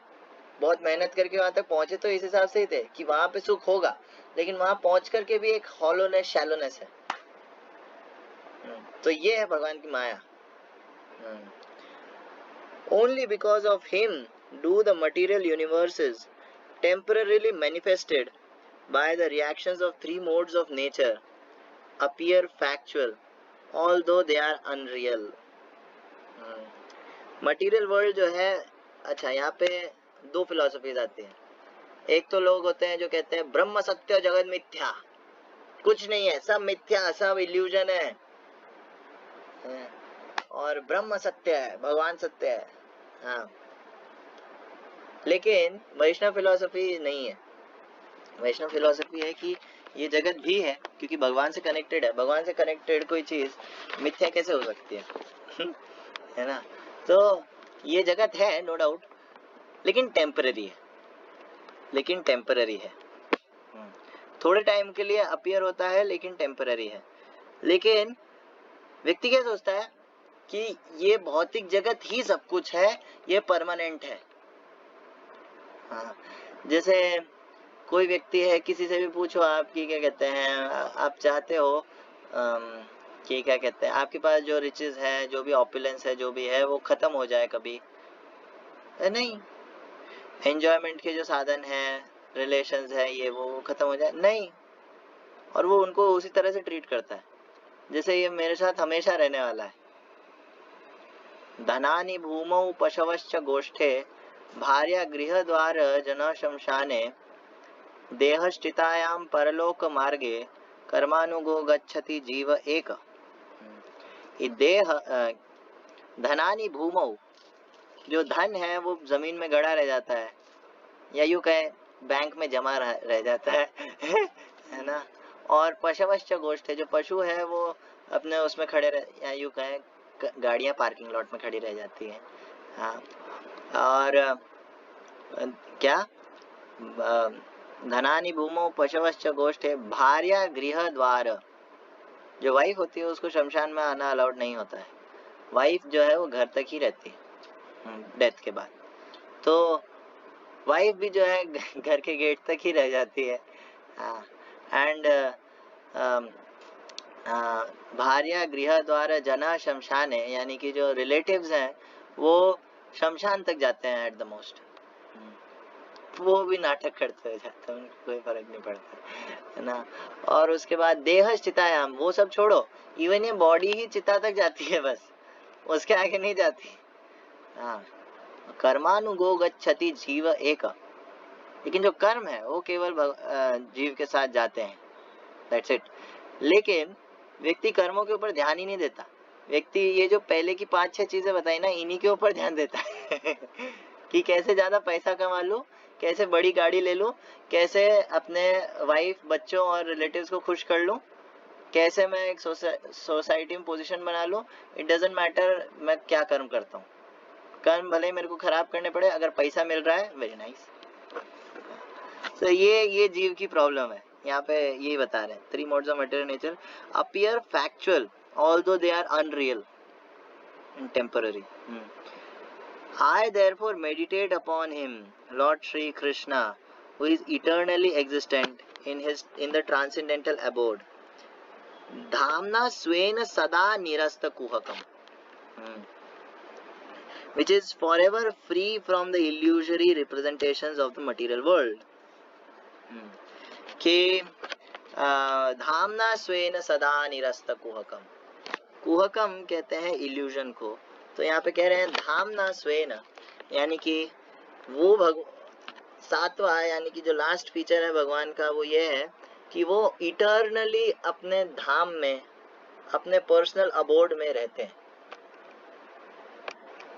बहुत मेहनत करके वहां तक पहुंचे तो इस हिसाब से ही थे कि वहां पे सुख होगा, लेकिन वहां पहुंच करके भी एक हॉलोनेस, शैलोनेस है। तो ये है भगवान की माया। Only because of him do the material universes temporarily manifested by the reactions of three modes of nature appear factual, although they are unreal. Material world जो है, अच्छा यहाँ पे दो फिलोसफीज आती हैं। एक तो लोग होते हैं जो कहते हैं ब्रह्म सत्य जगत मिथ्या, कुछ नहीं है, सब मिथ्या, सब इल्यूजन है, और ब्रह्म सत्य है, भगवान सत्य है। हाँ, लेकिन वैष्णव फिलोसफी नहीं है। वैष्णव फिलोसफी है कि ये जगत भी है क्योंकि भगवान से कनेक्टेड है। भगवान से कनेक्टेड कोई चीज मिथ्या कैसे हो सकती है? है ना। तो ये जगत है नो डाउट, लेकिन टेम्पररी है, लेकिन टेम्पररी है। थोड़े टाइम के लिए अपीयर होता है लेकिन टेम्पररी है। लेकिन व्यक्ति क्या सोचता है कि ये भौतिक जगत ही सब कुछ है, ये परमानेंट है। हाँ, जैसे कोई व्यक्ति है, किसी से भी पूछो आपकी क्या कहते हैं, आप चाहते हो कि क्या कहते हैं, आपके पास जो रिचेस है, जो भी ऑपुलेंस है, जो भी है वो खत्म हो जाए कभी? नहीं। एंजॉयमेंट के जो साधन है, रिलेशंस है, ये वो खत्म हो जाए? नहीं। और वो उनको उसी तरह से ट्रीट करता है जैसे ये मेरे साथ हमेशा रहने वाला है। धनानि भूमौ पशवश्च गोष्ठे भार्या गृहद्वार जन शमशाने देहस्थितायां परलोक मार्गे कर्मानुगो गच्छति जीव एक। ये देह, धनानि भूमौ, जो धन है वो जमीन में गड़ा रह जाता है, या यूं कहे बैंक में जमा रह जाता है ना। और पशवश्च गोष्ठे, जो पशु है वो अपने उसमें खड़े रह, या यूं कहे गाड़ियां पार्किंग लॉट में खड़ी रह जाती है। हाँ, और क्या, धनानि भूमौ पशवश्च गोष्ठे भार्या गृह द्वार, जो वाइफ होती है उसको शमशान में आना अलाउड नहीं होता है। वाइफ जो है वो घर तक ही रहती है डेथ के बाद। तो वाइफ भी जो है घर के गेट तक ही रह जाती है। हाँ, एंड भार्या गृह द्वार जना शमशाने, यानी कि जो रिलेटिव्स हैं वो शमशान तक जाते हैं एट द मोस्ट, वो भी नाटक करते हुए जाते हैं, उनको कोई फर्क नहीं पड़ता, है ना। और उसके बाद देह चितायाम, वो सब छोड़ो, इवन ये बॉडी ही चिता तक जाती है बस, उसके आगे नहीं जाती। हाँ, कर्मानुगो गच्छति जीव एक, लेकिन जो कर्म है वो केवल जीव के साथ जाते हैं, दैट्स इट। लेकिन व्यक्ति कर्मों के ऊपर ध्यान ही नहीं देता। व्यक्ति ये जो पहले की 5-6 चीजें बताई ना, इन्हीं के ऊपर ध्यान देता है कि कैसे ज्यादा पैसा कमा लूं, कैसे बड़ी गाड़ी ले लूं, कैसे अपने वाइफ बच्चों और रिलेटिव्स को खुश कर लूं, कैसे मैं एक सोसाइटी में पोजीशन बना लूं। इट डजंट मैटर मैं क्या कर्म करता हूँ, कर्म भले ही मेरे को खराब करने पड़े, अगर पैसा मिल रहा है वेरी नाइस। तो ये जीव की प्रॉब्लम है, यहाँ पे यही बता रहे हैं। 3 modes of material nature appear factual although they are unreal and temporary. I therefore meditate upon him, Lord Shri Krishna, who is eternally existent in the transcendental abode. Dhamna swena sada nirasta kuhakam, which is forever free from the illusory representations of the material world. कि धामना स्वेन सदा निरस्त कुहकम, कुहकम कहते हैं इल्यूजन को, तो यहाँ पे कह रहे हैं धामना स्वेन, यानी कि वो सातवां, यानी कि जो लास्ट फीचर है भगवान का वो ये है कि वो इटर्नली अपने धाम में, अपने पर्सनल अबोर्ड में रहते हैं,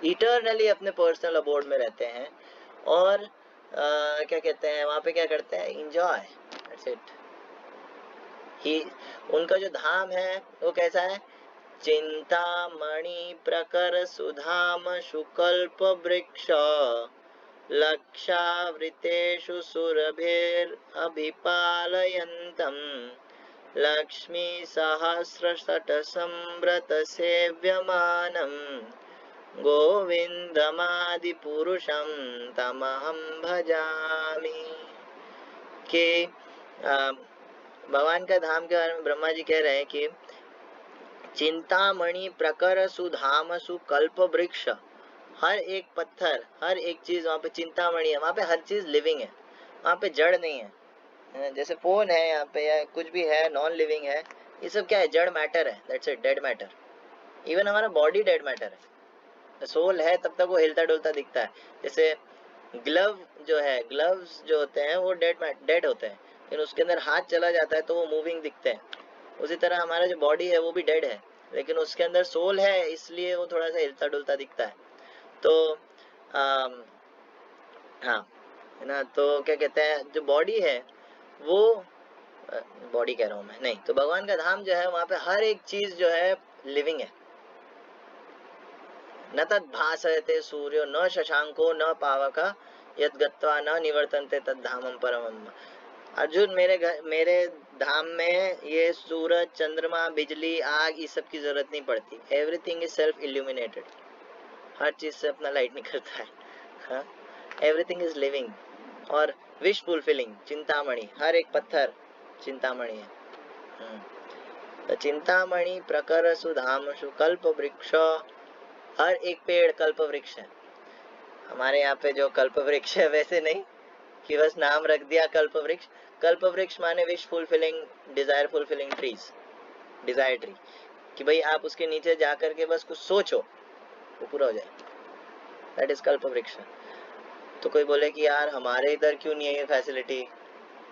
इटर्नली अपने पर्सनल अबोर्ड में रहते हैं। और क्या कहते हैं वहां पे, क्या करते हैं, इंजॉय, दैट्स इट। ही उनका जो धाम है वो कैसा है, चिंतामणि प्रकर सुधाम सुकल्प वृक्ष लक्षावृतेषु सुरभिर अभिपालयन्तम लक्ष्मी सहस्रशत संव्रत सेव्यमानम गोविंदमादि पुरुषम तमहं भजामि। के भगवान का धाम के बारे में ब्रह्मा जी कह रहे हैं कि चिंतामणि प्रकर सुधाम सुकल्प वृक्ष, हर एक पत्थर, हर एक चीज वहाँ पे चिंतामणि है, वहाँ पे हर चीज लिविंग है, वहाँ पे जड़ नहीं है। जैसे फोन है यहाँ पे या कुछ भी है नॉन लिविंग है, ये सब क्या है, जड़ मैटर है, that's it, dead matter. Even हमारा बॉडी डेड मैटर है, सोल है तब तक वो हिलता डुलता दिखता है। जैसे ग्लव जो है, ग्लव्स जो होते हैं वो डेड होते हैं, लेकिन उसके अंदर हाथ चला जाता है तो वो मूविंग दिखते हैं। उसी तरह हमारा जो बॉडी है वो भी डेड है, लेकिन उसके अंदर सोल है, इसलिए वो थोड़ा सा हिलता डुलता दिखता है। तो हाँ, है ना। तो क्या कहते हैं, जो बॉडी है वो, बॉडी कह रहा हूँ मैं, नहीं, तो भगवान का धाम जो है वहाँ पे हर एक चीज जो है लिविंग है। न तद भासयते सूर्यो न शशांको न पावक यद गत्वा न निवर्तन्ते तद धामम परमम। अर्जुन, मेरे धाम में ये सूरज चंद्रमा बिजली आग इस सब की जरूरत नहीं पड़ती, एवरीथिंग इज सेल्फ इल्यूमिनेटेड, हर चीज से अपना लाइट निकलता है, एवरीथिंग इज लिविंग और विश फुलफिलिंग। चिंतामणि, हर एक पत्थर चिंतामणि है। तो चिंतामणि प्रकर सुधाम कल्प वृक्ष, हर एक पेड़ कल्प वृक्ष है। हमारे यहाँ पे जो कल्प वृक्ष है वैसे नहीं कि बस नाम रख दिया कल्प वृक्ष। कल्प वृक्ष माने wish fulfilling, desire fulfilling trees, desire tree, कि भाई आप उसके नीचे जाकर के बस कुछ सोचो वो पूरा हो जाए, दैट इज कल्प वृक्ष। तो कोई बोले कि यार हमारे इधर क्यों नहीं है ये फैसिलिटी,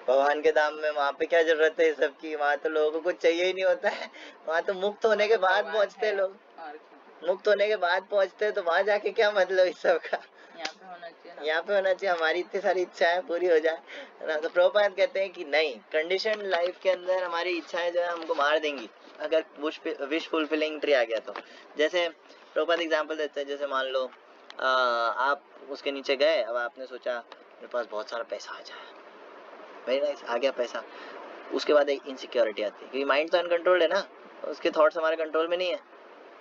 भगवान के धाम में वहाँ पे क्या जरूरत है सब की, वहाँ तो लोगों को चाहिए ही नहीं होता है, वहाँ तो मुक्त होने के बाद पहुँचते लोग, मुक्त होने के बाद पहुँचते, तो वहाँ जाके क्या मतलब इस सब का, यहाँ पे होना चाहिए ना, यहाँ पे होना चाहिए, हमारी इतनी सारी इच्छाएं पूरी हो जाए ना। तो प्रभुपाद कहते हैं कि नहीं, कंडीशन लाइफ के अंदर हमारी इच्छाएं जो है हमको मार देंगी अगर विश फुलफिलिंग ट्री आ गया तो। जैसे प्रभुपाद एग्जांपल देते हैं, जैसे मान लो आप उसके नीचे गए, अब आपने सोचा मेरे पास बहुत सारा पैसा आ जाए, वेरी नाइस, आ गया पैसा। उसके बाद एक इनसिक्योरिटी आती है, क्योंकि माइंड तो अनकंट्रोल्ड है ना, उसके थॉट्स हमारे कंट्रोल में नहीं है,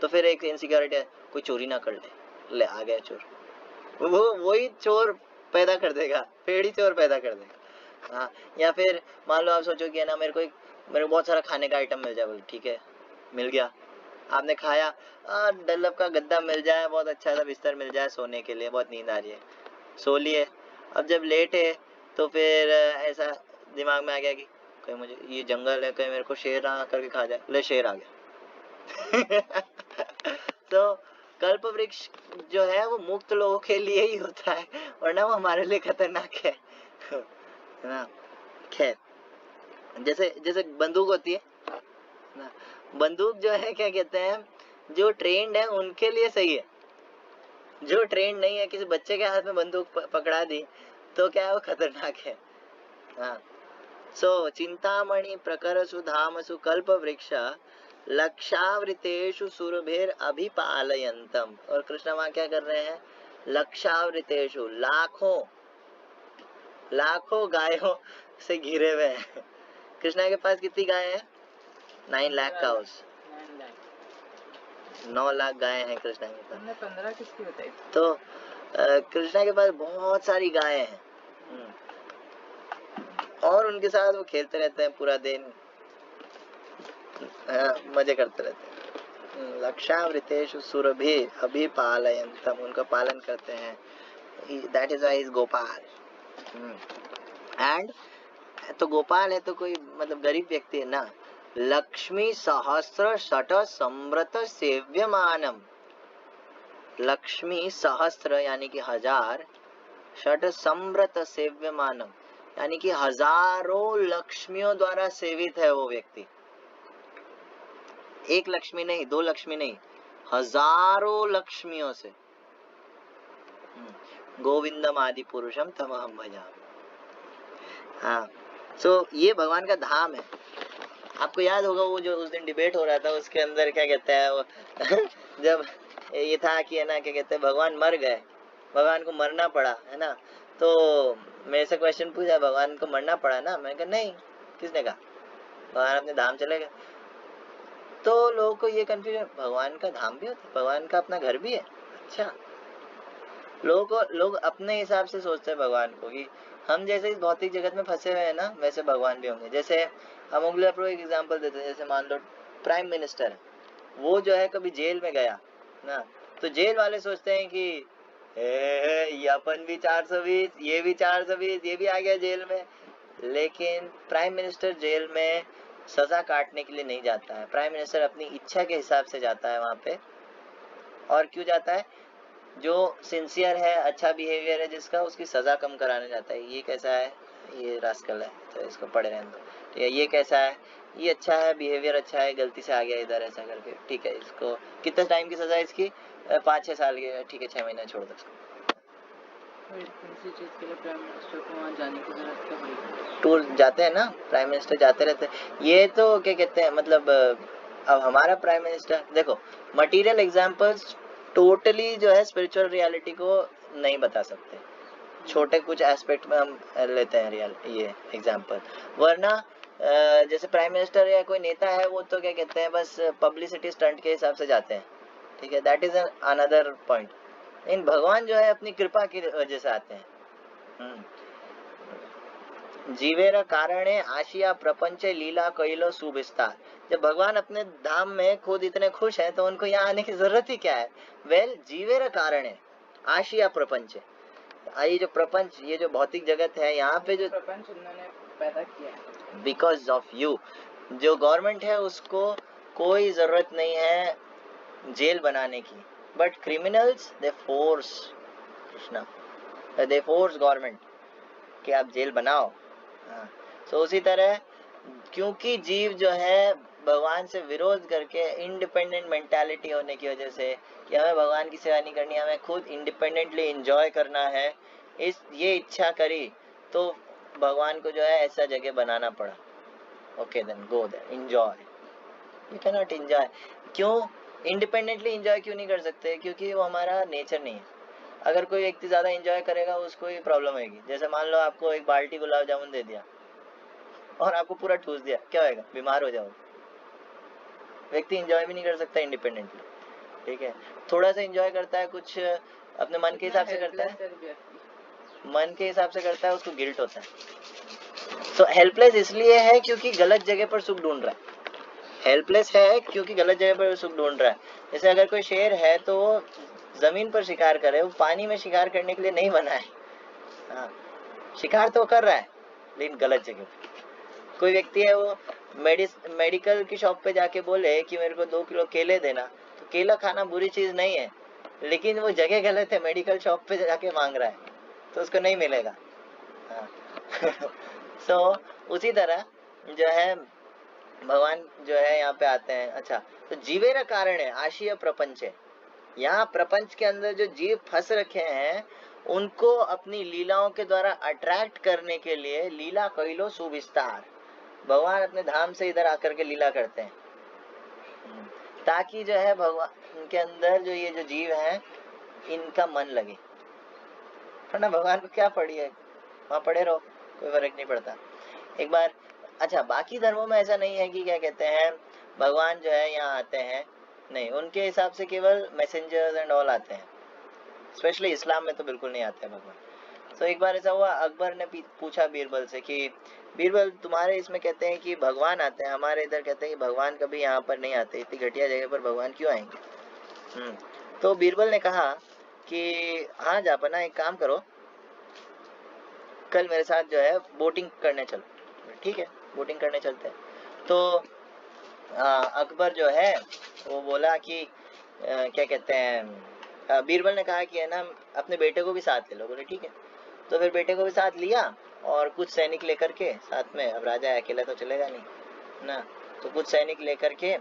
तो फिर एक इनसिक्योरिटी है, कोई चोरी ना कर ले आ गया चोर, वो वही चोर पैदा कर देगा, पेड़ी चोर पैदा कर देगा। हाँ, या फिर मान लो आप सोचो कि है ना, मेरे को एक मेरे को बहुत सारा खाने का आइटम मिल जाए, बोले ठीक है, मिल गया, आपने खाया, डल्लब का गद्दा मिल जाए, बहुत अच्छा सा बिस्तर मिल जाए सोने के लिए, बहुत नींद आ रही है, सो लिए। अब जब लेटे तो फिर ऐसा दिमाग में आ गया कि कहीं मुझे ये जंगल है, कहीं मेरे को शेर ना करके खा जाए, ले शेर आ गया। तो कल्प वृक्ष जो है वो मुक्त लोगों के लिए ही होता है, वरना वो हमारे लिए खतरनाक है। है ना। खैर, जैसे जैसे बंदूक होती है ना, बंदूक जो है क्या कहते हैं, जो ट्रेंड है उनके लिए सही है, जो ट्रेंड नहीं है, किसी बच्चे के हाथ में बंदूक पकड़ा दी तो क्या है, वो खतरनाक है। हाँ, सो चिंतामणि प्रकरसु धामसु कल्प वृक्ष लक्षावृतेषु सुरभिर अभिपालयन्तम। और कृष्ण वहां क्या कर रहे हैं, लक्षावृतेषु लाखों लाखों गायों से घिरे हुए हैं। कृष्णा के पास कितनी गाय है, 9 लाख काउस, 9 लाख गायें हैं कृष्णा के पास। 15 किसकी बताई? तो कृष्णा के पास बहुत सारी गायें हैं, और उनके साथ वो खेलते रहते हैं पूरा दिन, मजे करते रहते हैं। लक्षावृतेषु सुरभि अभिपालयन्तम, उनका पालन करते हैं, that is why is Gopal. And तो गोपाल है तो कोई मतलब गरीब व्यक्ति है ना। लक्ष्मी सहस्र शत समृत सेव्यमानम, लक्ष्मी सहस्त्र यानी कि 1000, षट समृत सेव्यमानम यानी कि हजारों लक्ष्मियों द्वारा सेवित है वो व्यक्ति। एक लक्ष्मी नहीं, 2 लक्ष्मी नहीं, हजारों लक्ष्मियों से। गोविंदम आदि पुरुषम तमहम भजामि। हाँ, सो ये भगवान का धाम है। आपको याद होगा वो जो उस दिन डिबेट हो रहा था, उसके अंदर क्या कहते हैं वो जब ये था कि है ना, क्या कहते हैं, भगवान मर गए, भगवान को मरना पड़ा है ना, तो मेरे से क्वेश्चन पूछा, भगवान को मरना पड़ा ना, मैंने कहा नहीं, किसने कहा, भगवान अपने धाम चले गए। तो लोगों को ये कंफ्यूजन, भगवान का धाम भी होता है, भगवान का अपना घर भी है। अच्छा, लोग अपने हिसाब से सोचते हैं भगवान को कि हम जैसे इस भौतिक जगत में फंसे हुए हैं ना, वैसे भगवान भी होंगे। जैसे हम अगले एक एग्जांपल देते हैं, जैसे मान लो प्राइम मिनिस्टर, वो जो है कभी जेल में गया ना, तो जेल वाले सोचते हैं कि ये अपन भी 420, ये भी 420, ये भी आ गया जेल में। लेकिन प्राइम मिनिस्टर जेल में सजा काटने के लिए नहीं जाता है, प्राइम मिनिस्टर अपनी इच्छा के हिसाब से जाता है वहां पे। और क्यों जाता है, जो सिंसियर है, अच्छा बिहेवियर है जिसका, उसकी सजा कम कराने जाता है। ये कैसा है, ये रास्कल है तो इसको पड़े रहने दो, ठीक है। ये कैसा है, ये अच्छा है, बिहेवियर अच्छा है, गलती से आ गया इधर ऐसा करके, ठीक है, इसको कितने टाइम की सजा है इसकी, 5-6 साल की, ठीक है, 6 महीने छोड़ दो इसको। किसी चीज के लिए प्राइम मिनिस्टर को वहाँ जाने की जरूरत क्या पड़ेगी? टूर जाते हैं ना, प्राइम मिनिस्टर जाते रहते हैं। ये तो क्या कहते हैं, मतलब अब हमारा प्राइम मिनिस्टर देखो, मटेरियल एग्जांपल्स टोटली जो है स्पिरिचुअल रियलिटी को नहीं बता सकते, छोटे कुछ एस्पेक्ट में हम लेते हैं रियल ये एग्जांपल। वरना जैसे प्राइम मिनिस्टर या कोई नेता है, वो तो क्या कहते हैं, बस पब्लिसिटी स्टंट के हिसाब से जाते हैं, ठीक है, दैट इज अनदर पॉइंट। लेकिन भगवान जो है अपनी कृपा की वजह से आते हैं। जीवेर कारणे आशिया प्रपंच लीला कैलो सुविस्तार। जब भगवान अपने धाम में खुद इतने खुश हैं तो उनको यहाँ आने की जरूरत ही क्या है। वेल, जीवेर कारणे आशिया प्रपंच, ये जो प्रपंच, ये जो भौतिक जगत है, यहाँ पे जो प्रपंच उन्होंने पैदा किया है बिकॉज ऑफ यू। जो गवर्नमेंट है उसको कोई जरूरत नहीं है जेल बनाने की, but criminals they force Krishna, they force government कि आप जेल बनाओ। तो उसी तरह क्योंकि जीव जो है भगवान से विरोध करके, इंडिपेंडेंट मेंटालिटी होने की वजह से कि हमें भगवान की सेवा नहीं करनी, हमें खुद इंडिपेंडेंटली एंजॉय करना है, ये इच्छा करी तो भगवान को जो है ऐसा जगह बनाना पड़ा। Okay then go there, enjoy, you can not enjoy. क्यों इंडिपेंडेंटली एंजॉय क्यों नहीं कर सकते, क्योंकि वो हमारा नेचर नहीं है। अगर कोई व्यक्ति ज्यादा एंजॉय करेगा उसको ही प्रॉब्लम होगी। जैसे मान लो आपको एक बाल्टी गुलाब जामुन दे दिया और आपको पूरा ठूस दिया, क्या होएगा, बीमार हो जाओगे। व्यक्ति एंजॉय भी नहीं कर सकता इंडिपेंडेंटली, ठीक है। थोड़ा सा एंजॉय करता है, कुछ अपने मन के हिसाब से करता है, मन के हिसाब से करता है, उसको गिल्ट होता है। तो हेल्पलेस इसलिए है क्योंकि गलत जगह पर सुख ढूंढ रहा है। हेल्पलेस है क्योंकि गलत जगह पर सुख ढूंढ रहा है। जैसे अगर कोई शेर है तो वो जमीन पर शिकार करे, वो पानी में शिकार करने के लिए नहीं बना है। हाँ, शिकार तो कर रहा है लेकिन गलत जगह पे। कोई व्यक्ति है वो मेडिकल की शॉप पे जाके बोले कि मेरे को 2 किलो केले देना, तो केला खाना बुरी चीज नहीं है, लेकिन वो जगह गलत है, मेडिकल शॉप पे जाके मांग रहा है तो उसको नहीं मिलेगा। हाँ। सो उसी तरह जो है भगवान जो है यहाँ पे आते हैं। अच्छा, तो जीवेर कारण है आशीय प्रपंच है। यहाँ प्रपंच के अंदर जो जीव फंस रखे हैं उनको अपनी लीलाओं के द्वारा अट्रैक्ट करने के लिए लीला कहिलो सुविस्तार, भगवान अपने धाम से इधर आकर के लीला करते हैं, ताकि जो है भगवान के अंदर जो ये जो जीव हैं इनका मन लगे। वरना भगवान को क्या पड़ी है, वहां पड़े रहो, कोई फर्क नहीं पड़ता। एक बार, अच्छा बाकी धर्मों में ऐसा नहीं है कि क्या कहते हैं भगवान जो है यहाँ आते हैं, नहीं, उनके हिसाब से केवल मैसेंजर्स एंड ऑल आते हैं। स्पेशली इस्लाम में तो बिल्कुल नहीं आते हैं भगवान। तो एक बार ऐसा हुआ, अकबर ने पूछा बीरबल से कि बीरबल तुम्हारे इसमें कहते हैं कि भगवान आते हैं, हमारे इधर कहते हैं कि भगवान कभी यहाँ पर नहीं आते, इतनी घटिया जगह पर भगवान क्यों आएंगे। तो बीरबल ने कहा कि हाँ जापना, एक काम करो, कल मेरे साथ जो है बोटिंग करने चलो। ठीक है, बोटिंग करने चलते हैं। तो अकबर जो है वो बोला कि क्या कहते हैं, बीरबल ने कहा कि है ना अपने बेटे को भी साथ ले लो। बोले ठीक है। तो फिर बेटे को भी साथ लिया और कुछ सैनिक लेकर के साथ में, अब राजा अकेला तो चलेगा नहीं ना, तो कुछ सैनिक लेकर के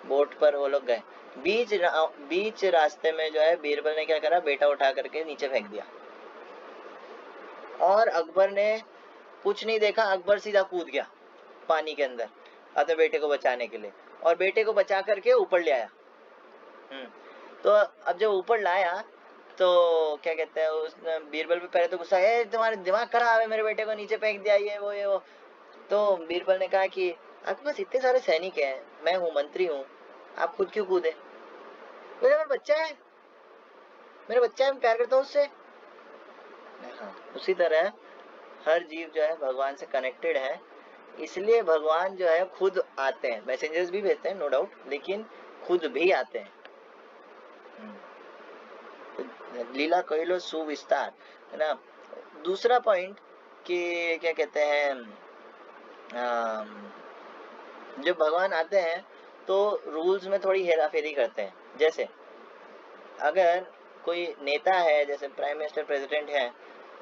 बोट पर वो लोग गए। बीच रास्ते में जो है बीरबल ने क्या करा, बेटा उठा करके नीचे फेंक दिया और अकबर ने कुछ नहीं देखा, अकबर सीधा कूद गया पानी के अंदर अपने बेटे को बचाने के लिए, और बेटे को बचा करके ऊपर ले आया। तो अब जब ऊपर लाया तो क्या कहते हैं, उसने बीरबल पे पहले तो गुस्सा है, तुम्हारे दिमाग खराब है, मेरे बेटे को नीचे फेंक दिया, ये वो। तो बीरबल ने कहा कि आपके पास इतने सारे सैनिक हैं, मैं हूँ, मंत्री हूँ, आप खुद क्यों कूदे। बोले मेरा बच्चा है, मेरा बच्चा है, मैं प्यार करता हूँ उससे। हाँ, उसी तरह हर जीव जो है भगवान से कनेक्टेड है, इसलिए भगवान जो है खुद आते हैं, मैसेंजर्स भी भेजते हैं नो डाउट, लेकिन खुद भी आते हैं। लीला कहिलो सुविस्तार, है ना। दूसरा पॉइंट कि क्या कहते हैं, जब भगवान आते हैं तो रूल्स में थोड़ी हेरा फेरी करते हैं। जैसे अगर कोई नेता है, जैसे प्राइम मिनिस्टर, प्रेसिडेंट है,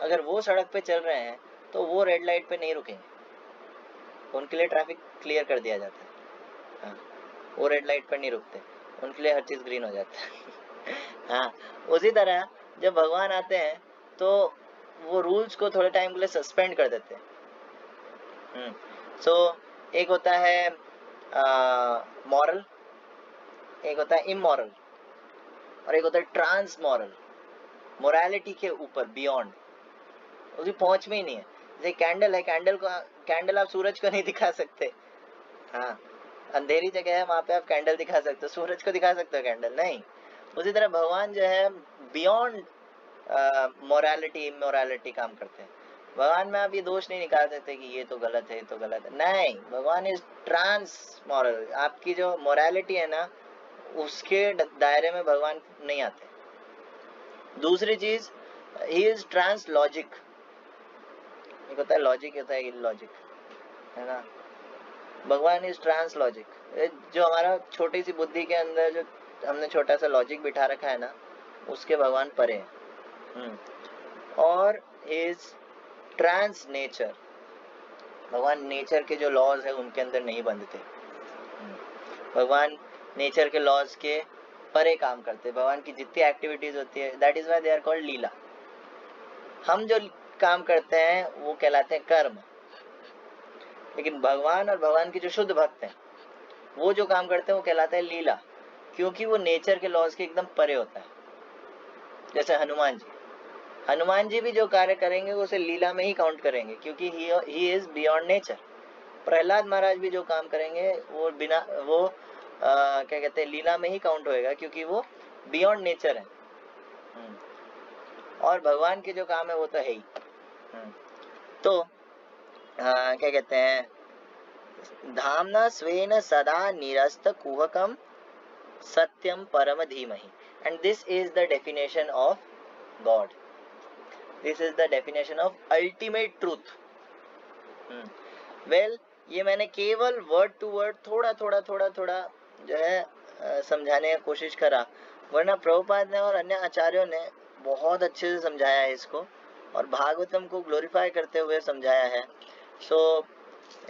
अगर वो सड़क पे चल रहे हैं तो वो रेड लाइट पे नहीं रुकेंगे, उनके लिए ट्रैफिक क्लियर कर दिया जाता है। हाँ, वो रेड लाइट पर नहीं रुकते, उनके लिए हर चीज ग्रीन हो जाता है। हाँ, उसी तरह जब भगवान आते हैं तो वो रूल्स को थोड़े टाइम के लिए सस्पेंड कर देते हैं। सो एक होता है मॉरल, एक होता है इमोरल, और एक होता है ट्रांस मॉरल, मोरालिटी के ऊपर, बियॉन्ड, उसकी पहुंच में ही नहीं है। जैसे कैंडल है, कैंडल आप सूरज को नहीं दिखा सकते। हाँ, अंधेरी जगह है वहां पे आप कैंडल दिखा सकते हो, सूरज को दिखा सकते हो कैंडल नहीं। उसी तरह भगवान जो है बियॉन्ड मोरालिटी इमोरालिटी काम करते हैं। भगवान में आप ये दोष नहीं निकाल सकते कि ये तो गलत है, ये तो गलत है, नहीं, भगवान इज ट्रांस मॉरल। आपकी जो मोरालिटी है ना उसके दायरे में भगवान नहीं आते। दूसरी चीज, ही इज ट्रांस लॉजिक, एक होता है लॉजिक, होता है इलॉजिक, है ना। भगवान इज ट्रांस लॉजिक, जो हमारा छोटी सी बुद्धि के अंदर जो हमने छोटा सा लॉजिक बिठा रखा है ना, उसके भगवान परे हैं। और इज ट्रांस नेचर, भगवान नेचर के जो लॉज है उनके अंदर नहीं बंधते। भगवान नेचर के लॉज के परे काम करते। भगवान की जितनी एक्टिविटीज होती है, that is why they are called lila. हम जो काम करते हैं वो कहलाते हैं कर्म, लेकिन भगवान और भगवान के जो शुद्ध भक्त हैं वो जो काम करते हैं वो कहलाता है लीला, क्योंकि वो नेचर के लॉज के एकदम परे होता है। जैसे हनुमान जी भी जो कार्य करेंगे वो उसे लीला में ही काउंट करेंगे, क्योंकि he is beyond nature. Prahlad Maharaj भी जो काम करेंगे वो बिना वो क्या कहते हैं लीला में ही काउंट होएगा, क्योंकि वो बियॉन्ड नेचर है। और भगवान के जो काम है वो तो है ही। तो क्या कहते हैं, धामना स्वेन सदा निरस्त कुहकम सत्यम परम धीमहि, and this is the definition of God, this is the definition of ultimate truth. Well ये मैंने केवल वर्ड टू वर्ड थोड़ा जो है समझाने की कोशिश करा, वरना प्रभुपाद ने और अन्य आचार्यों ने बहुत अच्छे से समझाया है इसको, और भागवतम को ग्लोरीफाई करते हुए समझाया है। सो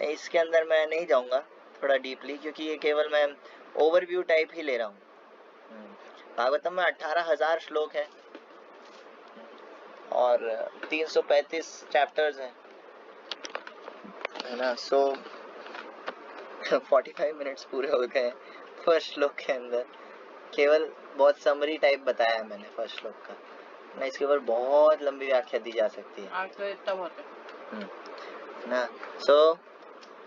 इसके अंदर मैं नहीं जाऊंगा थोड़ा डीपली, क्योंकि ये केवल मैं ओवरव्यू टाइप ही ले रहा हूँ। भागवतम में 18,000 श्लोक है और 335 चैप्टर्स हैं, है ना। सो 45 मिनट्स पूरे हो गए फर्स्ट श्लोक के अंदर, केवल बहुत समरी टाइप बताया है मैंने फर्स्ट श्लोक का ना, इसके ऊपर बहुत लंबी व्याख्या दी जा सकती है। आज तो इतना बहुत है ना। सो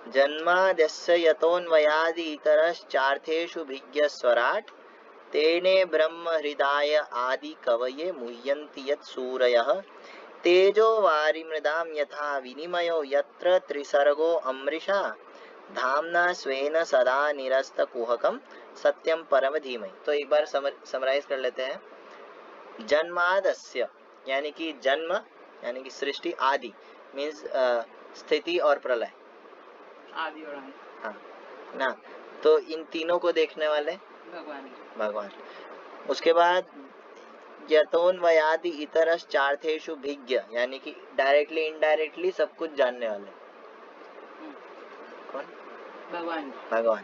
जन्माद्यस्य यतोन्वयादि इतरश्चार्थेषु भिज्ञस्वराट् तेने ब्रह्म हृदय आदि कवये मुह्यन्ति यत् सूरयः तेजो वारिमृदां यथा विनिमयो यत्र त्रिसर्गो अमृषा धामना स्वेन सदा निरस्त कुहकम सत्यम परम धीमहि। तो एक बार समराइज कर लेते हैं। जन्मादस्य यानी कि जन्म यानी कि सृष्टि, आदि मीन्स स्थिति और प्रलय, आदि और अंत, हाँ ना। तो इन तीनों को देखने वाले भगवान। उसके बाद यतोन्वयादि इतरस चार्थेषु भिज्ञ यानी कि डायरेक्टली इनडायरेक्टली सब कुछ जानने वाले, कौन? भगवान,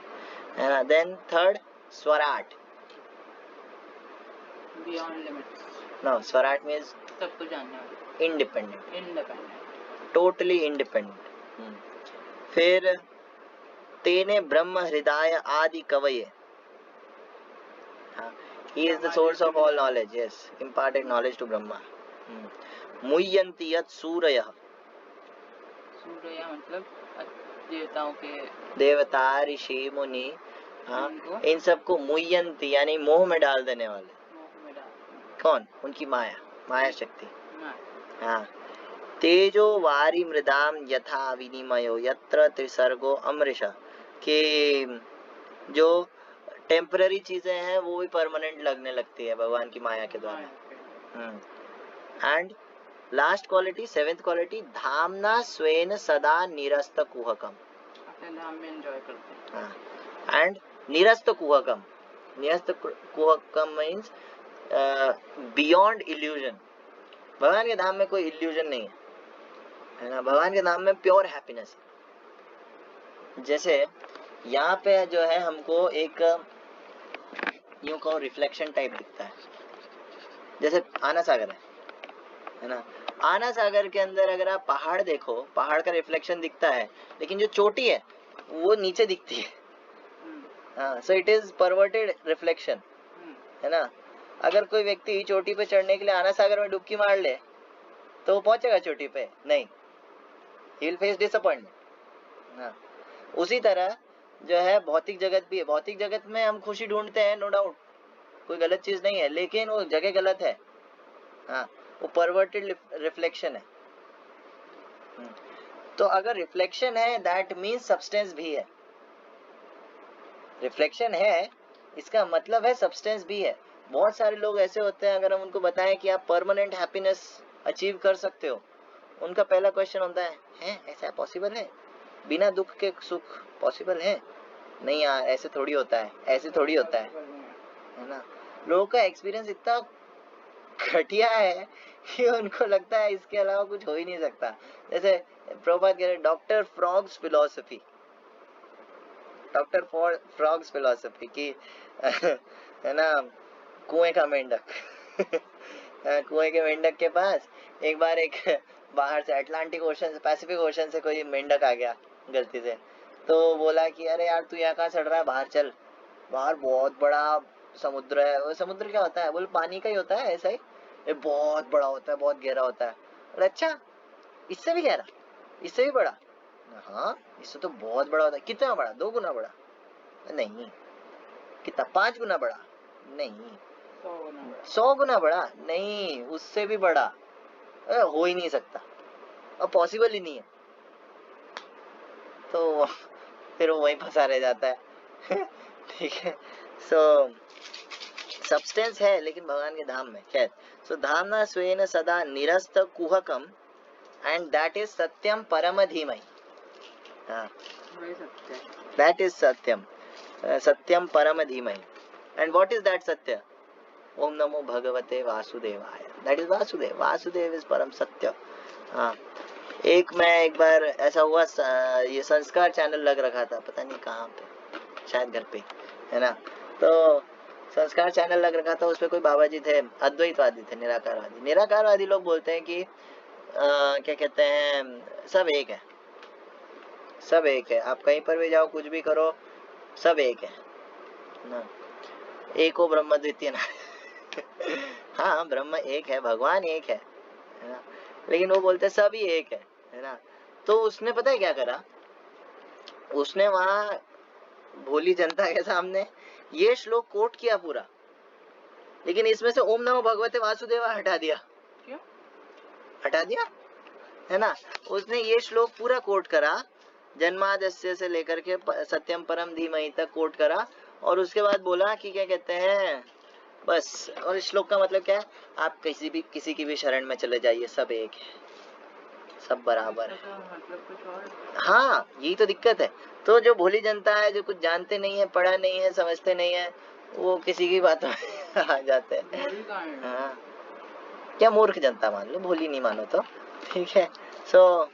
है ना। Then third swarat, beyond limits, no swarat means सब कुछ जानने वाले, इंडिपेंडेंट, टोटली इंडिपेंडेंट। फिर तेने ब्रह्म हृदय आदि कवये, he is the source of all knowledge, yes, imparted knowledge to Brahma। मुह्यन्ति यत् सूरयः, सूर्य मतलब देवताओं के, देवता ऋषि मुनि, हाँ इन सबको मुह्यन्ति यानी मोह में डाल देने वाले, कौन? उनकी माया शक्ति, हाँ। तेजो वारी मृदाम यथा विनिमयो यत्र त्रिसर्गो अमृषा, के जो टेम्पररी चीजें हैं वो भी परमानेंट लगने लगती है भगवान की माया के द्वारा। And last quality, seventh quality, धामना स्वेन सदा निरस्त कुहकम, अपने धाम में एंजॉय करते हैं। एंड निरस्त कुहकम, निरस्त कुहकम मीन्स बियॉन्ड इल्यूजन। भगवान के धाम में कोई इल्यूजन नहीं है ना, भगवान के धाम में प्योर हैप्पीनेस। जैसे यहाँ पे जो है हमको एक यूं कहो रिफ्लेक्शन टाइप दिखता है, जैसे आना सागर है ना। आना सागर के अंदर अगर आप पहाड़ देखो, पहाड़ का रिफ्लेक्शन दिखता है, लेकिन जो चोटी है वो नीचे दिखती है, हाँ। So it is perverted reflection, है ना। अगर कोई व्यक्ति चोटी पे चढ़ने के लिए आना सागर में डुबकी मार ले तो वो पहुंचेगा चोटी पे? नहीं, he will face disappointment, हाँ। उसी तरह जो है भौतिक जगत भी है, भौतिक जगत में हम खुशी ढूंढते हैं, नो डाउट, कोई गलत चीज नहीं है, लेकिन वो जगह गलत है, हाँ, वो परवर्टेड रिफ्लेक्शन है। तो अगर रिफ्लेक्शन है दैट मीन्स सब्सटेंस भी है, रिफ्लेक्शन है इसका मतलब है सब्सटेंस भी है। बहुत सारे लोग ऐसे होते हैं, अगर हम उनको बताएं कि आप परमानेंट हैप्पीनेस अचीव कर सकते हो, उनका पहला क्वेश्चन होता है ऐसा पॉसिबल है? बिना दुख के सुख पॉसिबल है? नहीं यार, ऐसे थोड़ी होता है, ऐसे थोड़ी होता है ना। लोगों का एक्सपीरियंस इतना घटिया है कि उनको लगता है इसके अलावा कुछ हो ही नहीं सकता। जैसे प्रभुपाद कह रहे doctor frogs philosophy, doctor frogs philosophy की है ना, कुएं का मेंढक कुएं के मेंढक के पास एक बार एक बाहर से अटलांटिक ओशन से, पैसिफिक ओशन से कोई मेंढक आ गया गलती से, तो बोला कि अरे यार तू यहाँ कहाँ चढ़ रहा है, बाहर चल, बाहर बहुत बड़ा समुद्र है। वो समुद्र क्या होता है? बोले पानी का ही होता है, ऐसा ही, ये बहुत बड़ा होता है, बहुत गहरा होता है। बोले अच्छा, इससे भी गहरा, इससे भी बड़ा? हाँ, इससे तो बहुत बड़ा होता है। कितना बड़ा? 2 गुना बड़ा? नहीं। कितना? 5 गुना बड़ा? नहीं। 100 गुना बड़ा? नहीं, उससे भी बड़ा। हो ही नहीं सकता, अब पॉसिबल ही नहीं है। तो फिर वो वहीं फंसा रह जाता है। ठीक है, सो सब्सटेंस है लेकिन भगवान के धाम में। खैर, सो धामना स्वेन सदा निरस्त कुहकम एंड दैट इज सत्यम परम धीमहि। हाँ, वही सत्य है। दैट इज सत्यम, सत्यम परम धीमहि। एंड व्हाट इज दैट सत्य? ओम नमो भगवते वासुदेवाय। That is Vasudev, Vasudev is परम सत्य। हाँ, एक बार ऐसा हुआ, ये संस्कार चैनल लग रखा था, पता नहीं कहाँ पे, शायद घर पे, है ना। तो संस्कार चैनल लग रखा था, उसपे कोई बाबा जी थे, अद्वैतवादी थे, निराकारवादी। निराकारवादी लोग बोलते हैं कि क्या कहते हैं, सब एक है, सब एक है, आप कहीं पर भी जाओ, कुछ भी करो, सब एक है ना। एको ब्रह्म द्वितीय ना। हाँ, ब्रह्म एक है, भगवान एक है ना, लेकिन वो बोलते सभी एक है ना। तो उसने पता है क्या करा, उसने वहां भोली जनता के सामने ये श्लोक कोट किया पूरा, लेकिन इसमें से ओम नमो भगवते वासुदेवा हटा दिया। क्यों? हटा दिया, है ना। उसने ये श्लोक पूरा कोट करा, जन्माद्यस्य से लेकर के सत्यम परम धीमहि तक कोट करा, और उसके बाद बोला कि क्या कहते हैं, बस। और इस श्लोक का मतलब क्या है, आप किसी की भी शरण में चले जाइए, सब एक है, सब बराबर है। मतलब कुछ और। हाँ, यही तो दिक्कत है। तो जो भोली जनता है, जो कुछ जानते नहीं है, पढ़ा नहीं है, समझते नहीं है, वो किसी की बात में आ जाते हैं। हाँ, क्या मूर्ख जनता मान लो, भोली नहीं मानो तो। ठीक है, सो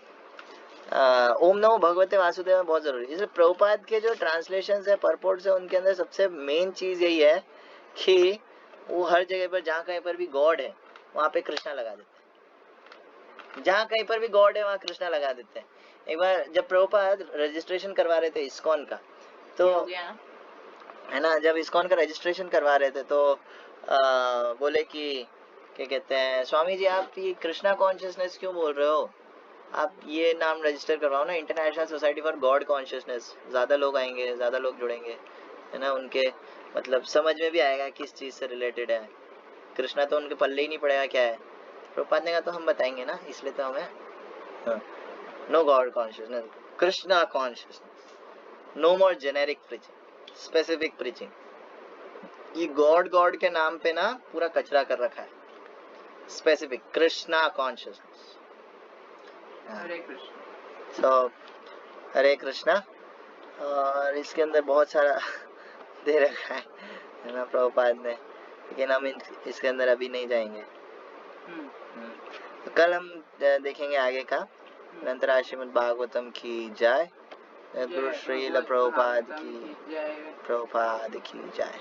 ओम नमो भगवते वासुदेव में बहुत जरूरी। इसलिए प्रभुपाद के जो ट्रांसलेशन है, परपोर्ट्स है, उनके अंदर सबसे मेन चीज यही है कि वो हर जगह पर, जहाँ कहीं पर भी गॉड है, वहां पे कृष्णा लगा देते हैं। जहाँ कहीं पर भी गॉड है, वहाँ कृष्णा लगा देते हैं। एक बार जब प्रभुपाद रजिस्ट्रेशन करवा रहे थे इस्कॉन का, तो है ना, जब इस्कॉन का रजिस्ट्रेशन करवा रहे थे, तो बोले कि क्या कहते हैं, स्वामी जी आप ये कृष्णा कॉन्शियसनेस क्यों बोल रहे हो, आप ये नाम रजिस्टर करवाओ ना, international society for God consciousness. ज्यादा लोग आएंगे, ज्यादा लोग जुड़ेंगे, है ना, उनके मतलब समझ में भी आएगा किस चीज से रिलेटेड है। कृष्णा तो उनके पल्ले ही नहीं पड़ेगा क्या है। प्रभुपाद ने कहा तो हम बताएंगे ना, इसलिए तो हमें no god consciousness, Krishna consciousness, no more generic preaching, specific preaching. ये गॉड गॉड के नाम पे ना पूरा कचरा कर रखा है, स्पेसिफिक कृष्णा कॉन्शियसनेस। हरे कृष्ण। तो हरे कृष्णा, और इसके अंदर बहुत सारा दे रखा है ना प्रभुपाद ने, लेकिन हम इसके अंदर अभी नहीं जाएंगे। तो कल हम देखेंगे आगे का। अनंतराय श्रीमद् भागवतम की जय, गुरु श्रील प्रभुपाद की जय।